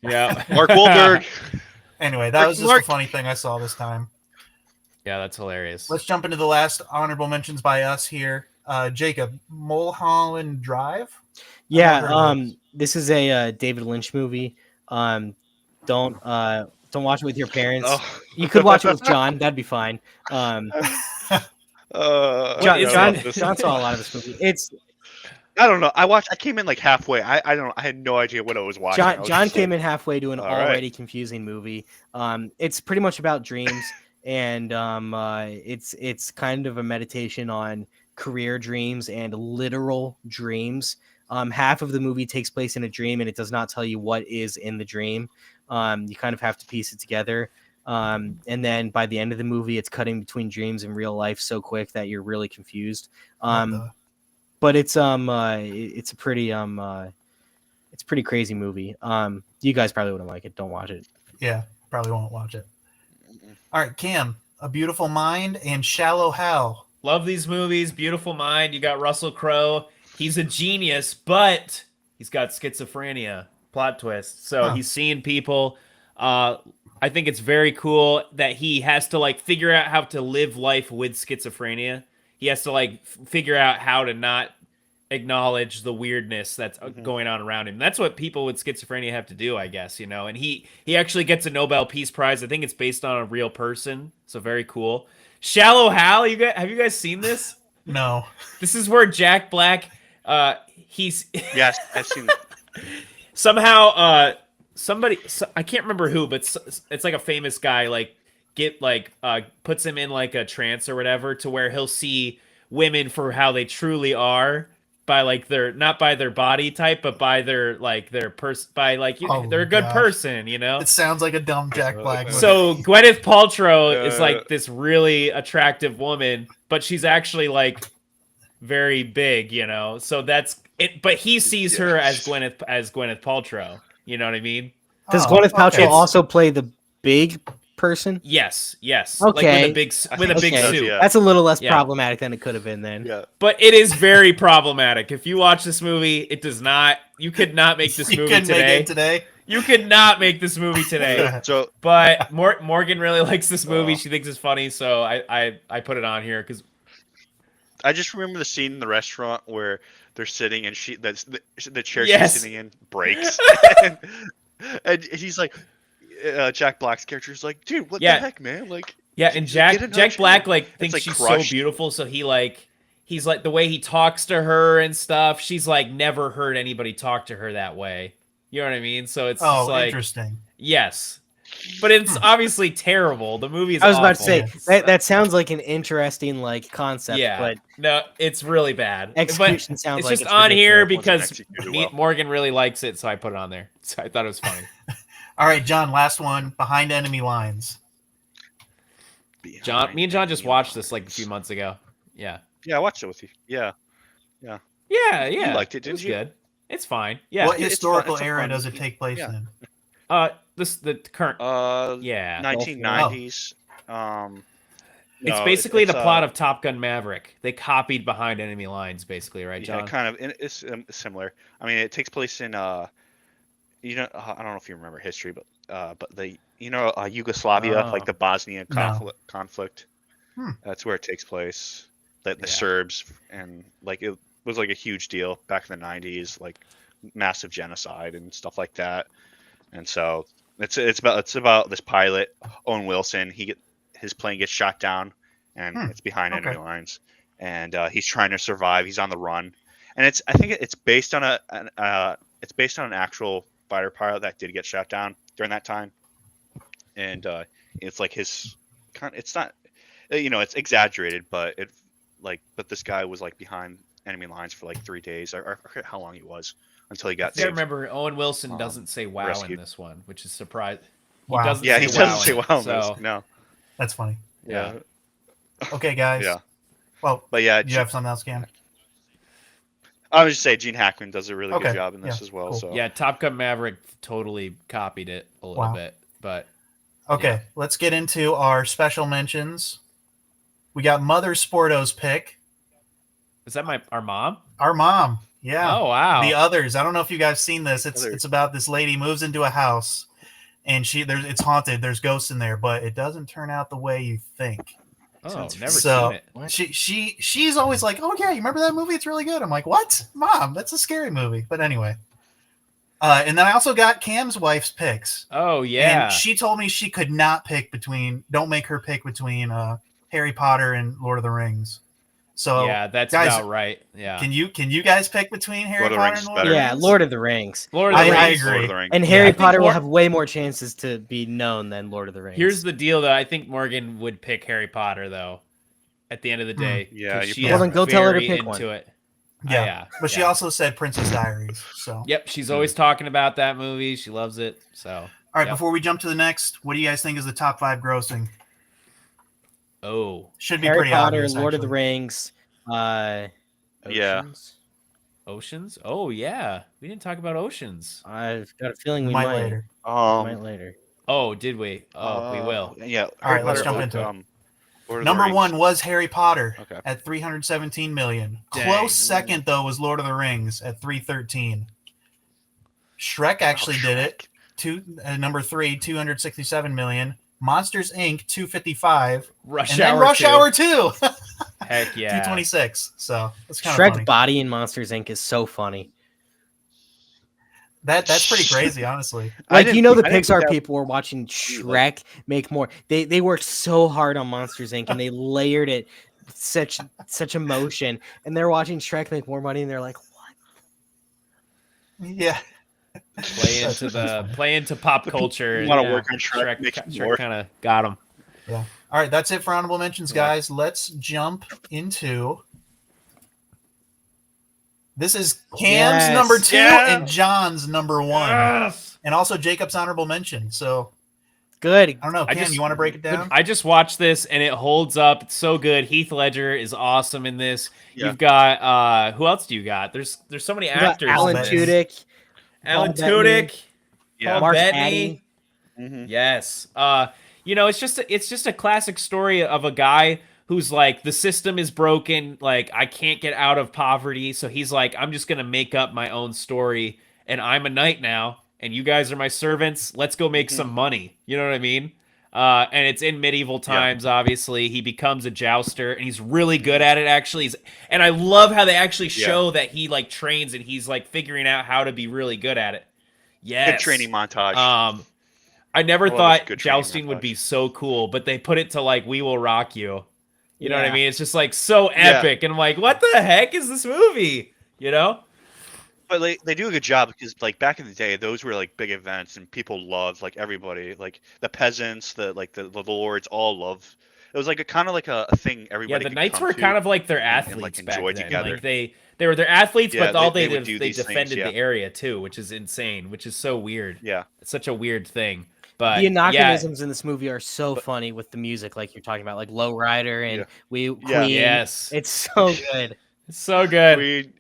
[SPEAKER 1] Yeah,
[SPEAKER 4] Mark Wahlberg.
[SPEAKER 2] Anyway, that was just
[SPEAKER 4] Mark.
[SPEAKER 2] a funny thing I saw this time.
[SPEAKER 1] yeah, that's hilarious.
[SPEAKER 2] Let's jump into the last honorable mentions by us here. Jacob, Mulholland Drive.
[SPEAKER 3] Yeah,
[SPEAKER 2] I've heard of
[SPEAKER 3] this is a David Lynch movie. Don't watch it with your parents.
[SPEAKER 4] Oh.
[SPEAKER 3] You could watch it with John. That'd be fine. John,
[SPEAKER 1] What is
[SPEAKER 3] John,
[SPEAKER 1] it?
[SPEAKER 3] John saw a lot of this movie. It's
[SPEAKER 4] I don't know. I came in like halfway. I don't know. I had no idea what I was watching. I was
[SPEAKER 3] John
[SPEAKER 4] just
[SPEAKER 3] came
[SPEAKER 4] like,
[SPEAKER 3] in halfway to an
[SPEAKER 4] All right.
[SPEAKER 3] already confusing movie. It's pretty much about dreams, and it's kind of a meditation on career dreams and literal dreams. Half of the movie takes place in a dream, and it does not tell you what is in the dream. You kind of have to piece it together. And then by the end of the movie, it's cutting between dreams and real life so quick that you're really confused. But it's a pretty crazy movie. You guys probably wouldn't like it. Don't watch it.
[SPEAKER 2] Yeah, probably won't watch it. All right, Cam, A Beautiful Mind and Shallow Hal.
[SPEAKER 1] Love these movies. Beautiful Mind. You got Russell Crowe. He's a genius, but he's got schizophrenia. Plot twist. So he's seeing people. I think it's very cool that he has to figure out how to live life with schizophrenia. He has to figure out how to not acknowledge the weirdness that's going on around him. That's what people with schizophrenia have to do, I guess, And he actually gets a Nobel Peace Prize. I think it's based on a real person. So very cool. Shallow Hal, have you guys seen this?
[SPEAKER 2] No.
[SPEAKER 1] This is where Jack Black, he's
[SPEAKER 4] Yes, I've seen that.
[SPEAKER 1] somehow somebody, I can't remember who, but it's like a famous guy puts him in a trance or whatever to where he'll see women for how they truly are by their, not by their body type, but by their they're a good
[SPEAKER 2] gosh.
[SPEAKER 1] person,
[SPEAKER 2] It sounds like a dumb Jack Black movie.
[SPEAKER 1] So Gwyneth Paltrow is this really attractive woman, but she's actually very big, So that's it. But he sees her as Gwyneth Paltrow. You know what I mean?
[SPEAKER 3] Does Gwyneth Paltrow
[SPEAKER 2] okay.
[SPEAKER 3] also play the big person?
[SPEAKER 1] Yes.
[SPEAKER 3] Okay.
[SPEAKER 1] With a big
[SPEAKER 3] Okay.
[SPEAKER 1] suit.
[SPEAKER 4] Yeah.
[SPEAKER 3] That's a little less
[SPEAKER 1] Yeah.
[SPEAKER 3] problematic than it could have been then.
[SPEAKER 4] Yeah.
[SPEAKER 1] But it is very problematic. If you watch this movie, it does not. You could not make this
[SPEAKER 2] you
[SPEAKER 1] movie
[SPEAKER 2] couldn't make
[SPEAKER 1] today.
[SPEAKER 2] it today.
[SPEAKER 1] You could not make this movie today.
[SPEAKER 4] So
[SPEAKER 1] But Morgan really likes this movie. She thinks it's funny, so I put it on here because
[SPEAKER 4] I just remember the scene in the restaurant where they're sitting and the chair
[SPEAKER 1] Yes.
[SPEAKER 4] she's sitting in breaks, and he's like, Jack Black's character is like, dude, what
[SPEAKER 1] Yeah.
[SPEAKER 4] the heck, man?
[SPEAKER 1] yeah, and
[SPEAKER 4] get another
[SPEAKER 1] Jack Black
[SPEAKER 4] chair.
[SPEAKER 1] thinks
[SPEAKER 4] It's,
[SPEAKER 1] she's
[SPEAKER 4] crushed.
[SPEAKER 1] so beautiful, so he's the way he talks to her and stuff. She's never heard anybody talk to her that way. You know what I mean? So it's just
[SPEAKER 2] Oh, interesting.
[SPEAKER 1] yes. but it's obviously terrible. The movie is
[SPEAKER 3] I was about to
[SPEAKER 1] awful.
[SPEAKER 3] say that sounds like an interesting like concept,
[SPEAKER 1] Yeah,
[SPEAKER 3] but
[SPEAKER 1] no, it's really bad.
[SPEAKER 3] execution
[SPEAKER 1] But
[SPEAKER 3] sounds
[SPEAKER 1] it's
[SPEAKER 3] like
[SPEAKER 1] just
[SPEAKER 3] it's
[SPEAKER 1] on here
[SPEAKER 3] ridiculous.
[SPEAKER 1] because
[SPEAKER 4] executed well.
[SPEAKER 1] Morgan really likes it, so I put it on there. So I thought it was funny.
[SPEAKER 2] All right, John, last one, Behind Enemy Lines.
[SPEAKER 1] Me and John just watched this like a few months ago. Yeah.
[SPEAKER 4] Yeah, I watched it with you. Yeah.
[SPEAKER 1] Yeah.
[SPEAKER 4] You liked it,
[SPEAKER 1] It was
[SPEAKER 4] didn't you?
[SPEAKER 1] good. It's fine. Yeah.
[SPEAKER 2] What
[SPEAKER 4] it's
[SPEAKER 2] historical
[SPEAKER 4] fun- it's a
[SPEAKER 2] era
[SPEAKER 4] fun-
[SPEAKER 2] does it take place
[SPEAKER 4] yeah.
[SPEAKER 2] in?
[SPEAKER 1] The current. Yeah.
[SPEAKER 4] 1990s.
[SPEAKER 1] It's
[SPEAKER 4] no,
[SPEAKER 1] basically
[SPEAKER 4] it's,
[SPEAKER 1] the plot of Top Gun Maverick. They copied Behind Enemy Lines, basically, right, John?
[SPEAKER 4] Yeah, kind of. It's similar. I mean, it takes place in I don't know if you remember history, but the Yugoslavia, like the Bosnian conflict. That's where it takes place. The Serbs, and like it was like a huge deal back in the 90s, like massive genocide and stuff like that. And so it's about this pilot, Owen Wilson. His plane gets shot down, and it's behind enemy lines, and he's trying to survive. He's on the run, and I think it's based on an actual fighter pilot that did get shot down during that time, and it's like it's not, it's exaggerated, but but this guy was like behind enemy lines for like 3 days. I forget how long he was until he got
[SPEAKER 1] I
[SPEAKER 4] saved.
[SPEAKER 1] remember Owen Wilson doesn't say wow
[SPEAKER 4] rescued.
[SPEAKER 1] in this one, which is surprising.
[SPEAKER 2] Wow.
[SPEAKER 1] He doesn't
[SPEAKER 4] Yeah,
[SPEAKER 1] say
[SPEAKER 4] he
[SPEAKER 1] wow
[SPEAKER 4] doesn't say
[SPEAKER 1] in it,
[SPEAKER 4] wow.
[SPEAKER 1] so,
[SPEAKER 4] No.
[SPEAKER 2] That's funny.
[SPEAKER 1] yeah.
[SPEAKER 2] Okay, guys.
[SPEAKER 4] Yeah.
[SPEAKER 2] Well,
[SPEAKER 4] But yeah,
[SPEAKER 2] do you have something else, Cam?
[SPEAKER 4] I would just say Gene Hackman does a really
[SPEAKER 2] Okay,
[SPEAKER 4] good job in this
[SPEAKER 2] yeah,
[SPEAKER 4] as well.
[SPEAKER 2] cool.
[SPEAKER 4] So
[SPEAKER 1] Yeah, Top Gun Maverick totally copied it a little
[SPEAKER 2] Wow.
[SPEAKER 1] bit, but
[SPEAKER 2] Okay, let's get into our special mentions. We got Mother Sporto's pick.
[SPEAKER 1] is that our mom?
[SPEAKER 2] Our mom. Yeah.
[SPEAKER 1] Oh wow.
[SPEAKER 2] The Others. I don't know if you guys seen this.
[SPEAKER 4] Others.
[SPEAKER 2] It's about this lady moves into a house, and it's haunted. There's ghosts in there, but it doesn't turn out the way you think.
[SPEAKER 1] Oh, never
[SPEAKER 2] So
[SPEAKER 1] seen it.
[SPEAKER 3] What?
[SPEAKER 2] she's always like, "Oh yeah, you remember that movie? It's really good." I'm like, "What, Mom? That's a scary movie." But anyway, and then I also got Cam's wife's picks.
[SPEAKER 1] Oh yeah.
[SPEAKER 2] And she told me she could not pick between. Don't make her pick between Harry Potter and Lord of the Rings. So
[SPEAKER 1] yeah, that's
[SPEAKER 2] guys,
[SPEAKER 1] about right. Yeah.
[SPEAKER 2] Can you guys pick between Harry
[SPEAKER 4] Lord of the
[SPEAKER 2] Potter
[SPEAKER 4] Rings
[SPEAKER 2] and
[SPEAKER 4] is
[SPEAKER 2] Lord of the
[SPEAKER 4] better.
[SPEAKER 3] Yeah,
[SPEAKER 2] Rings?
[SPEAKER 3] Lord of the Rings.
[SPEAKER 1] Lord of the
[SPEAKER 2] I
[SPEAKER 1] Rings.
[SPEAKER 2] agree.
[SPEAKER 4] Lord of the Rings.
[SPEAKER 3] And
[SPEAKER 1] I
[SPEAKER 3] Harry
[SPEAKER 1] think
[SPEAKER 3] Potter will
[SPEAKER 1] Lord-
[SPEAKER 3] have way more chances to be known than Lord of the Rings.
[SPEAKER 1] Here's the deal, though. I think Morgan would pick Harry Potter, though. At the end of the day,
[SPEAKER 4] Yeah,
[SPEAKER 1] 'cause
[SPEAKER 4] you
[SPEAKER 1] she
[SPEAKER 4] probably
[SPEAKER 1] is
[SPEAKER 2] Well,
[SPEAKER 3] then go tell her to
[SPEAKER 1] very
[SPEAKER 3] pick
[SPEAKER 1] into
[SPEAKER 3] one.
[SPEAKER 1] it.
[SPEAKER 2] Yeah, but she
[SPEAKER 1] yeah.
[SPEAKER 2] also said Princess Diaries. So
[SPEAKER 1] Yep, she's always talking about that movie. She loves it. So,
[SPEAKER 2] all right,
[SPEAKER 1] yep.
[SPEAKER 2] before we jump to the next, what do you guys think is the top 5 grossing?
[SPEAKER 1] Oh,
[SPEAKER 2] Should be
[SPEAKER 3] Harry
[SPEAKER 2] pretty
[SPEAKER 3] Potter,
[SPEAKER 2] obvious.
[SPEAKER 3] Lord of the
[SPEAKER 2] actually.
[SPEAKER 3] Rings,
[SPEAKER 4] Yeah.
[SPEAKER 3] Oceans.
[SPEAKER 1] Oceans. Oh yeah, we didn't talk about Oceans.
[SPEAKER 3] I've got a feeling we
[SPEAKER 2] Might
[SPEAKER 3] might
[SPEAKER 2] later.
[SPEAKER 3] might later.
[SPEAKER 1] Oh, did we? Oh, we will.
[SPEAKER 4] Yeah.
[SPEAKER 2] All right, let's
[SPEAKER 4] Harry
[SPEAKER 2] jump
[SPEAKER 4] Potter,
[SPEAKER 2] into it.
[SPEAKER 4] Lord of the
[SPEAKER 2] Number
[SPEAKER 4] Rings.
[SPEAKER 2] 1 was Harry Potter
[SPEAKER 4] Okay.
[SPEAKER 2] at 317 million.
[SPEAKER 1] Dang.
[SPEAKER 2] Close second though was Lord of the Rings at 313. Shrek actually did it. Number 3, 267 million. Monsters Inc. 255.
[SPEAKER 1] Rush
[SPEAKER 2] And then
[SPEAKER 1] Hour.
[SPEAKER 2] Rush
[SPEAKER 1] 2.
[SPEAKER 2] Hour 2.
[SPEAKER 1] Heck yeah.
[SPEAKER 2] 226. So that's kind of
[SPEAKER 3] Shrek's
[SPEAKER 2] funny.
[SPEAKER 3] body in Monsters Inc. is so funny.
[SPEAKER 2] That's pretty crazy, honestly.
[SPEAKER 3] Like, you know, the
[SPEAKER 4] I didn't think
[SPEAKER 3] Pixar
[SPEAKER 4] that-
[SPEAKER 3] people were watching Shrek make more. They worked so hard on Monsters Inc. and they layered it with such emotion, and they're watching Shrek make more money, and they're like, "What?"
[SPEAKER 2] Yeah.
[SPEAKER 1] Play into pop culture.
[SPEAKER 4] You wanna
[SPEAKER 1] yeah.
[SPEAKER 4] work on Shrek, make it more.
[SPEAKER 1] Shrek kind of got him.
[SPEAKER 2] Yeah. All right, that's it for honorable mentions, guys. Let's jump into. This is Cam's
[SPEAKER 3] Yes.
[SPEAKER 2] number 2
[SPEAKER 1] Yeah.
[SPEAKER 2] and John's number 1,
[SPEAKER 1] Yes.
[SPEAKER 2] and also Jacob's honorable mention. So
[SPEAKER 3] Good.
[SPEAKER 2] I don't know, Cam, you want to break it down?
[SPEAKER 1] I just watched this and it holds up. It's so good. Heath Ledger is awesome in this.
[SPEAKER 4] Yeah.
[SPEAKER 1] You've got who else do you got? There's so many
[SPEAKER 3] We got
[SPEAKER 1] actors.
[SPEAKER 3] Alan
[SPEAKER 2] in this.
[SPEAKER 3] Tudyk,
[SPEAKER 1] Alan
[SPEAKER 3] Paul Bettany.
[SPEAKER 1] Tudyk.
[SPEAKER 4] Yeah.
[SPEAKER 1] Paul
[SPEAKER 3] Mark
[SPEAKER 1] Bettany.
[SPEAKER 3] Addy.
[SPEAKER 4] Mhm.
[SPEAKER 1] Yes. It's just a classic story of a guy who's like, the system is broken, like I can't get out of poverty, so he's like, I'm just gonna make up my own story, and I'm a knight now, and you guys are my servants. Let's go make some money. You know what I mean? And it's in medieval times. Obviously, he becomes a jouster, and he's really good at it. Actually, and I love how they actually show that he like trains and he's like figuring out how to be really good at it. Yes.
[SPEAKER 4] Good training montage.
[SPEAKER 1] I never
[SPEAKER 4] I love
[SPEAKER 1] thought
[SPEAKER 4] a good training
[SPEAKER 1] jousting would
[SPEAKER 4] montage.
[SPEAKER 1] be so cool, but they put it to like "We Will Rock You." You know what I
[SPEAKER 3] Yeah.
[SPEAKER 1] mean? It's just like so epic, and I'm like, what the heck is this movie? You know?
[SPEAKER 4] But they do a good job because like back in the day, those were like big events and people loved like everybody, like the peasants, the lords, all love. It was like a kind of like a thing
[SPEAKER 1] Yeah,
[SPEAKER 4] everybody
[SPEAKER 1] the
[SPEAKER 4] could
[SPEAKER 1] knights
[SPEAKER 4] come
[SPEAKER 1] were
[SPEAKER 4] to
[SPEAKER 1] kind of like their
[SPEAKER 4] and like
[SPEAKER 1] athletes back
[SPEAKER 4] enjoy
[SPEAKER 1] then.
[SPEAKER 4] together.
[SPEAKER 1] Like they were their athletes,
[SPEAKER 4] Yeah,
[SPEAKER 1] but all
[SPEAKER 4] they
[SPEAKER 1] they
[SPEAKER 4] would
[SPEAKER 1] did
[SPEAKER 4] do
[SPEAKER 1] they
[SPEAKER 4] these things,
[SPEAKER 1] defended
[SPEAKER 4] yeah.
[SPEAKER 1] the area too, which is insane, which is so weird.
[SPEAKER 4] Yeah,
[SPEAKER 1] It's such a weird thing. But
[SPEAKER 3] The
[SPEAKER 1] yeah,
[SPEAKER 3] anachronisms in this movie are so
[SPEAKER 4] But-
[SPEAKER 3] funny with the music, like you're talking about, like Lowrider and
[SPEAKER 4] Yeah.
[SPEAKER 3] We
[SPEAKER 4] Yeah.
[SPEAKER 3] Queen.
[SPEAKER 1] yes,
[SPEAKER 3] It's so good.
[SPEAKER 1] it's so good.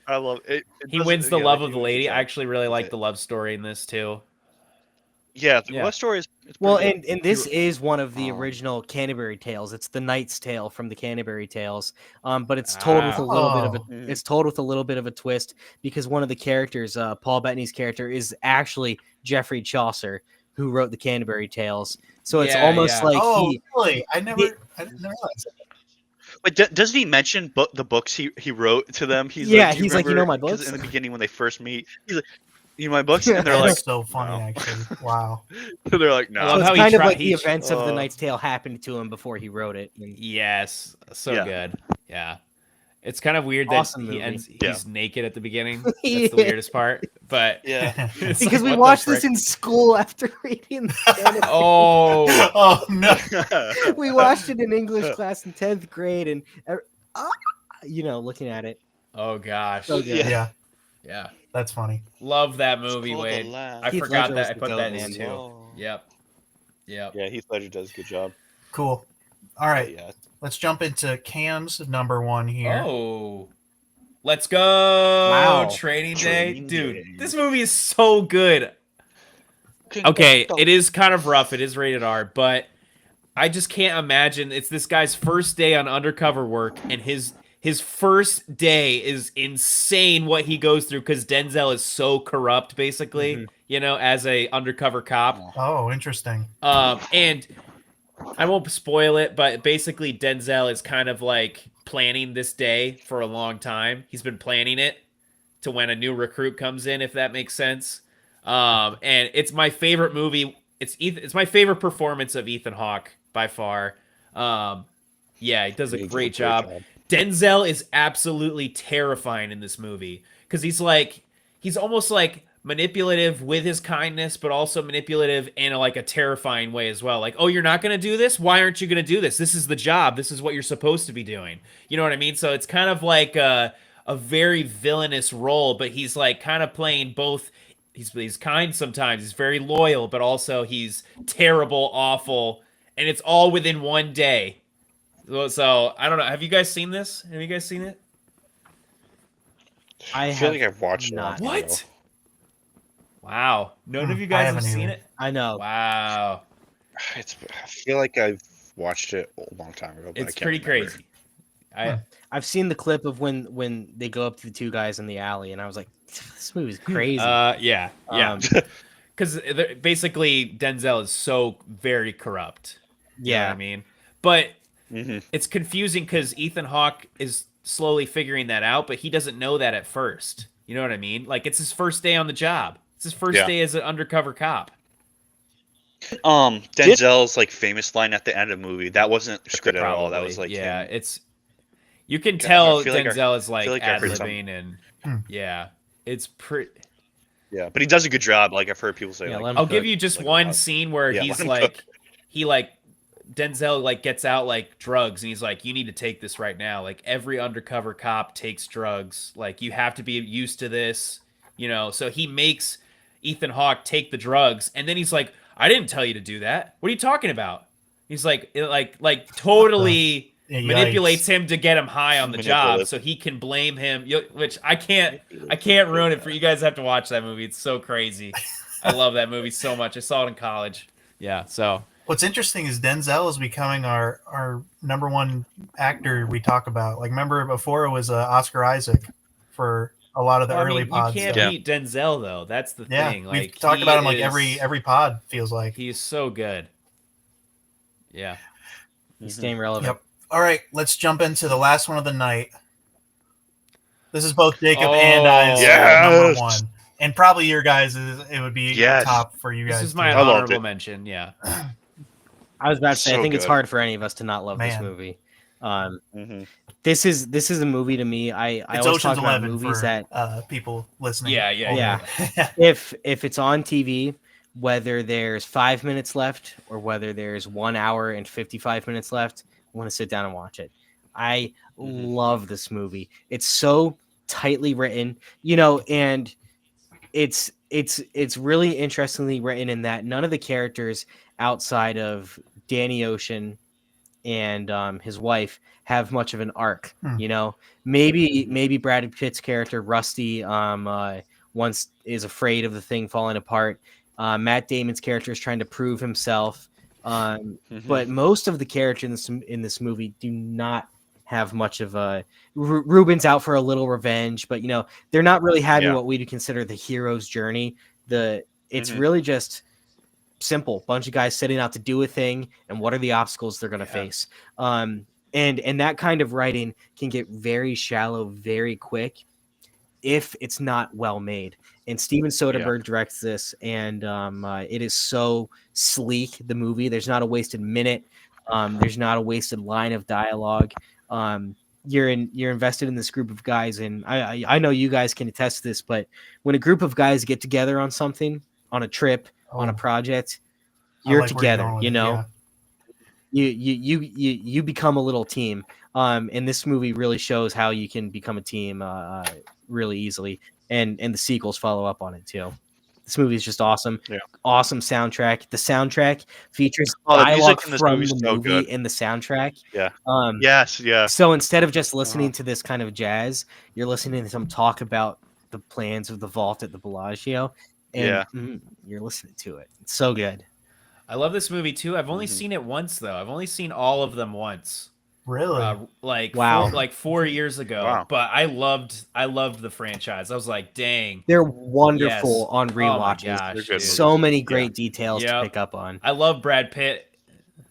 [SPEAKER 4] I love it.
[SPEAKER 1] He wins the love of the lady. I
[SPEAKER 4] I
[SPEAKER 1] actually really
[SPEAKER 4] with
[SPEAKER 1] like
[SPEAKER 4] it.
[SPEAKER 1] the love story in this too.
[SPEAKER 4] Yeah, the
[SPEAKER 1] Yeah.
[SPEAKER 4] love story is it's
[SPEAKER 3] Well,
[SPEAKER 4] pretty good.
[SPEAKER 3] and this is one of the
[SPEAKER 4] Um,
[SPEAKER 3] original Canterbury Tales. It's the Knight's Tale from the Canterbury Tales, but it's told with a
[SPEAKER 1] Ah.
[SPEAKER 3] little bit of a
[SPEAKER 2] Oh.
[SPEAKER 3] it's told with a little bit of a twist because one of the characters, Paul Bettany's character, is actually Geoffrey Chaucer, who wrote the Canterbury Tales. So it's
[SPEAKER 1] Yeah,
[SPEAKER 3] almost
[SPEAKER 1] yeah.
[SPEAKER 3] like
[SPEAKER 2] Oh,
[SPEAKER 3] he
[SPEAKER 2] really? I didn't realize that.
[SPEAKER 4] But doesn't he mention the books he wrote to them? He's
[SPEAKER 3] Yeah,
[SPEAKER 4] like, "Do
[SPEAKER 3] he's like, "You know
[SPEAKER 4] remember-"
[SPEAKER 3] my
[SPEAKER 4] 'cause
[SPEAKER 3] books?"
[SPEAKER 4] in the beginning when they first meet. He's like, "You know my books," and they're
[SPEAKER 2] That's
[SPEAKER 4] like,
[SPEAKER 2] so funny,
[SPEAKER 4] "No."
[SPEAKER 2] actually. Wow.
[SPEAKER 4] They're like,
[SPEAKER 1] I
[SPEAKER 4] "No."
[SPEAKER 1] love
[SPEAKER 3] so it's
[SPEAKER 1] how he
[SPEAKER 3] kind of
[SPEAKER 1] try-
[SPEAKER 3] like the
[SPEAKER 1] he-
[SPEAKER 3] events of the
[SPEAKER 4] uh,
[SPEAKER 3] Knight's Tale happened to him before he wrote it. And
[SPEAKER 1] Yes, so
[SPEAKER 4] Yeah.
[SPEAKER 1] good. Yeah, it's kind of weird that
[SPEAKER 3] Awesome
[SPEAKER 1] he
[SPEAKER 3] movie.
[SPEAKER 1] ends.
[SPEAKER 4] Yeah.
[SPEAKER 1] He's naked at the beginning. That's
[SPEAKER 3] Yeah.
[SPEAKER 1] the weirdest part. But
[SPEAKER 4] Yeah.
[SPEAKER 1] it's
[SPEAKER 3] because
[SPEAKER 1] like,
[SPEAKER 3] we
[SPEAKER 1] what the
[SPEAKER 3] watched this
[SPEAKER 1] frick?
[SPEAKER 3] in school after reading the Canterbury.
[SPEAKER 1] Oh,
[SPEAKER 2] Oh no.
[SPEAKER 3] We watched it in English class in 10th grade, and looking at it.
[SPEAKER 1] oh gosh.
[SPEAKER 3] So good.
[SPEAKER 2] Yeah,
[SPEAKER 1] Yeah,
[SPEAKER 2] that's funny.
[SPEAKER 1] love that movie,
[SPEAKER 4] called The
[SPEAKER 1] Wade.
[SPEAKER 4] Lamb.
[SPEAKER 1] I
[SPEAKER 3] Heath
[SPEAKER 1] forgot
[SPEAKER 3] Ledger
[SPEAKER 1] that.
[SPEAKER 3] was
[SPEAKER 1] I
[SPEAKER 3] the
[SPEAKER 1] put
[SPEAKER 3] goat,
[SPEAKER 1] that
[SPEAKER 3] man.
[SPEAKER 1] in too. Yep. Yep.
[SPEAKER 4] Yeah, Heath Ledger does a good job.
[SPEAKER 2] Cool. All right,
[SPEAKER 4] Yeah.
[SPEAKER 2] let's jump into Cam's number one here.
[SPEAKER 1] Oh, let's go!
[SPEAKER 3] Wow.
[SPEAKER 1] Training Day,
[SPEAKER 4] Training
[SPEAKER 1] dude.
[SPEAKER 4] Day.
[SPEAKER 1] This movie is so good. Okay, it is kind of rough. It is rated R, but I just can't imagine. It's this guy's first day on undercover work, and his first day is insane. What he goes through because Denzel is so corrupt, basically. As a undercover cop.
[SPEAKER 2] Oh, interesting.
[SPEAKER 1] And I won't spoil it, but basically Denzel is kind of like planning this day for a long time. He's been planning it to when a new recruit comes in, if that makes sense. And it's my favorite movie. It's my favorite performance of Ethan Hawke by far. Yeah, he does a great job. Denzel is absolutely terrifying in this movie because he's almost like manipulative with his kindness, but also manipulative in a terrifying way as well. Like, oh, you're not going to do this? Why aren't you going to do this? This is the job. This is what you're supposed to be doing. You know what I mean? So it's kind of like a very villainous role, but he's like kind of playing both. He's kind sometimes. He's very loyal, but also he's terrible, awful, and it's all within one day. So I don't know. Have you guys seen this? Have you guys seen it?
[SPEAKER 4] I feel like I've watched
[SPEAKER 3] not.
[SPEAKER 4] it.
[SPEAKER 1] What? Wow. None of you
[SPEAKER 2] I
[SPEAKER 1] guys have
[SPEAKER 2] haven't
[SPEAKER 1] seen
[SPEAKER 2] either.
[SPEAKER 1] it?
[SPEAKER 3] I know.
[SPEAKER 1] Wow.
[SPEAKER 4] I feel like I've watched it a long time ago. But I
[SPEAKER 1] It's
[SPEAKER 4] can't
[SPEAKER 1] pretty
[SPEAKER 4] remember.
[SPEAKER 1] crazy.
[SPEAKER 3] I've seen the clip of when they go up to the two guys in the alley, and I was like, this movie's crazy.
[SPEAKER 1] Yeah.
[SPEAKER 3] Um,
[SPEAKER 1] Because basically Denzel is so very corrupt. You know what
[SPEAKER 3] yeah.
[SPEAKER 1] I mean? But
[SPEAKER 4] Mhm.
[SPEAKER 1] it's confusing because Ethan Hawke is slowly figuring that out, but he doesn't know that at first. You know what I mean? Like, it's his first day on the job. It's his first
[SPEAKER 4] Yeah.
[SPEAKER 1] day as an undercover cop.
[SPEAKER 4] Denzel's famous line at the end of the movie that wasn't scripted at all. That
[SPEAKER 1] Probably.
[SPEAKER 4] was
[SPEAKER 1] yeah.
[SPEAKER 4] him.
[SPEAKER 1] It's you can
[SPEAKER 4] I
[SPEAKER 1] tell
[SPEAKER 4] feel like
[SPEAKER 1] Denzel is
[SPEAKER 4] feel like I've
[SPEAKER 1] ad
[SPEAKER 4] heard
[SPEAKER 1] libbing and
[SPEAKER 2] Hmm.
[SPEAKER 1] yeah, it's pretty.
[SPEAKER 4] Yeah, but he does a good job. I've heard people say.
[SPEAKER 3] Yeah,
[SPEAKER 4] like,
[SPEAKER 3] let him
[SPEAKER 1] I'll
[SPEAKER 3] cook.
[SPEAKER 1] give you just
[SPEAKER 4] Like,
[SPEAKER 1] one
[SPEAKER 4] wow.
[SPEAKER 1] scene where
[SPEAKER 4] Yeah,
[SPEAKER 1] he's
[SPEAKER 4] let him cook.
[SPEAKER 1] Denzel gets out drugs and he's like, you need to take this right now. Like, every undercover cop takes drugs. Like, you have to be used to this, so he makes Ethan Hawke take the drugs, and then he's like, I didn't tell you to do that. What are you talking about? He's like totally
[SPEAKER 2] Yikes.
[SPEAKER 1] manipulates him to get him high on the job
[SPEAKER 4] Manipulative.
[SPEAKER 1] so he can blame him, which I can't ruin it for you guys. Have to watch that movie. It's so crazy. I love that movie so much. I saw it in college. Yeah, so
[SPEAKER 2] What's interesting is Denzel is becoming our number one actor we talk about. Like, remember before it was Oscar Isaac for a lot of the early pods.
[SPEAKER 1] you can't
[SPEAKER 2] stuff.
[SPEAKER 1] beat Denzel though. That's the
[SPEAKER 2] Yeah,
[SPEAKER 1] thing.
[SPEAKER 2] we've
[SPEAKER 1] Like,
[SPEAKER 2] talked
[SPEAKER 1] he
[SPEAKER 2] about him like
[SPEAKER 1] is-
[SPEAKER 2] every pod feels like.
[SPEAKER 1] He's so good. Yeah.
[SPEAKER 3] He's staying relevant.
[SPEAKER 2] Yep. All right, let's jump into the last one of the night. This is both Jacob
[SPEAKER 1] Oh,
[SPEAKER 2] and I's
[SPEAKER 4] yes.
[SPEAKER 2] number one, and probably your guys. It would be
[SPEAKER 4] Yes.
[SPEAKER 2] top for you guys.
[SPEAKER 1] This is my
[SPEAKER 2] too.
[SPEAKER 4] I loved
[SPEAKER 1] honorable
[SPEAKER 4] it.
[SPEAKER 1] mention. Yeah.
[SPEAKER 3] I was about to say, I
[SPEAKER 4] So
[SPEAKER 3] think it's
[SPEAKER 4] good.
[SPEAKER 3] hard for any of us to not love this
[SPEAKER 2] Man.
[SPEAKER 3] movie.
[SPEAKER 4] Mm-hmm.
[SPEAKER 3] This is a movie to me. I
[SPEAKER 2] It's
[SPEAKER 3] always talk
[SPEAKER 2] Ocean's
[SPEAKER 3] about
[SPEAKER 2] 11
[SPEAKER 3] movies
[SPEAKER 2] for
[SPEAKER 3] that
[SPEAKER 2] people listening.
[SPEAKER 1] Yeah.
[SPEAKER 3] if it's on TV, whether there's 5 minutes left or whether there's 1 hour and 55 minutes left, I want to sit down and watch it. I love this movie. It's so tightly written, and it's really interestingly written in that none of the characters outside of Danny Ocean and his wife have much of an arc. Maybe Brad Pitt's character Rusty once is afraid of the thing falling apart. Matt Damon's character is trying to prove himself, but most of the characters in this movie do not have much of a. Ruben's out for a little revenge, but they're not really having what we'd consider the hero's journey. It's really just simple bunch of guys setting out to do a thing, and what are the obstacles they're going to face. And that kind of writing can get very shallow very quick if it's not well made. And Steven Soderbergh directs this, and it is so sleek, the movie. There's not a wasted minute. There's not a wasted line of dialogue. You're invested in this group of guys, and I know you guys can attest to this, but when a group of guys get together on something, on a trip, on a project, you're together, you become a little team. And this movie really shows how you can become a team really easily, and the sequels follow up on it too. This movie is just awesome. Awesome soundtrack. The soundtrack features dialogue from the movie in the soundtrack.
[SPEAKER 4] Yes.
[SPEAKER 3] So instead of just listening to this kind of jazz, you're listening to them talk about the plans of the vault at the Bellagio, and you're listening to it. It's so good.
[SPEAKER 1] I love this movie too. I've only seen it once though. I've only seen all of them once.
[SPEAKER 2] Really?
[SPEAKER 1] Like 4 years ago. Wow. But I loved the franchise. I was like, dang.
[SPEAKER 3] They're wonderful on rewatches.
[SPEAKER 1] Oh gosh,
[SPEAKER 3] so many great details to pick up on.
[SPEAKER 1] I love Brad Pitt.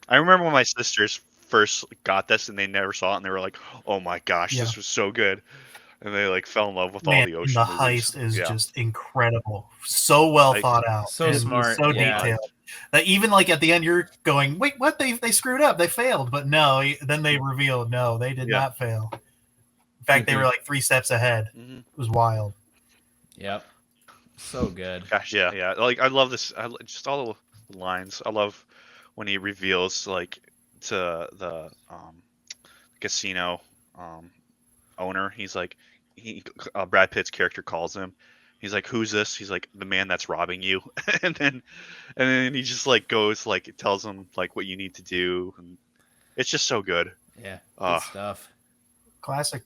[SPEAKER 4] I remember when my sisters first got this and they never saw it, and they were like, "Oh my gosh, this was so good." And they like fell in love with all the ocean.
[SPEAKER 2] The heist is just incredible. So well thought out.
[SPEAKER 1] So smart.
[SPEAKER 2] So detailed. That even like at the end you're going, wait, what? They screwed up. They failed. But no, then they revealed, no, they did not fail. In fact, they were like 3 steps ahead. It was wild.
[SPEAKER 1] Yep. So good.
[SPEAKER 4] Gosh, yeah. Like I love this. Just all the lines. I love when he reveals like to the casino owner. He's like, Brad Pitt's character calls him. He's like, "Who's this?" He's like, "The man that's robbing you." and then he just like goes like tells him like what you need to do. And it's just so good.
[SPEAKER 1] Yeah, good stuff.
[SPEAKER 2] Classic.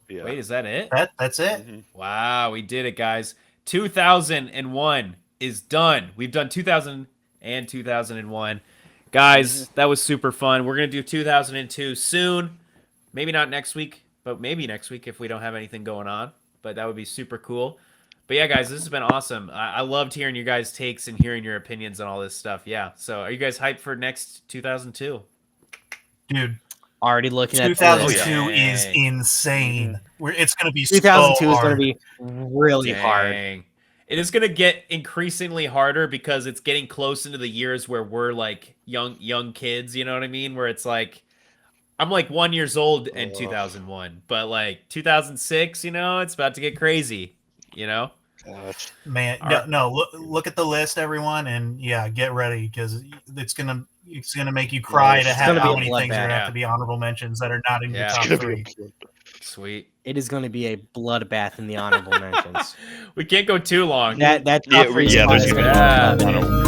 [SPEAKER 1] Yeah. Wait, is that it?
[SPEAKER 2] That's it.
[SPEAKER 1] Wow, we did it, guys. 2001 is done. We've done 2000 and 2001. Guys, that was super fun. We're gonna do 2002 soon. Maybe not next week, but maybe next week if we don't have anything going on. But that would be super cool. But yeah, guys, this has been awesome. I loved hearing your guys' takes and hearing your opinions on all this stuff. Yeah. So are you guys hyped for next 2002?
[SPEAKER 2] Dude.
[SPEAKER 3] Already looking at
[SPEAKER 2] 2002 is insane. It's going to be
[SPEAKER 3] 2002 is going to
[SPEAKER 2] be
[SPEAKER 3] be really hard.
[SPEAKER 1] It is going to get increasingly harder because it's getting close into the years where we're like young kids, you know what I mean? Where it's like, I'm like 1 year old in 2001, but like 2006, it's about to get crazy.
[SPEAKER 2] Man, look at the list, everyone, and get ready because it's gonna make you cry to have how many things are have to be honorable mentions that are not in your top 3.
[SPEAKER 1] Sweet.
[SPEAKER 3] It is going to be a bloodbath in the honorable mentions.
[SPEAKER 1] We can't go too long.
[SPEAKER 3] That top 3 spot is going to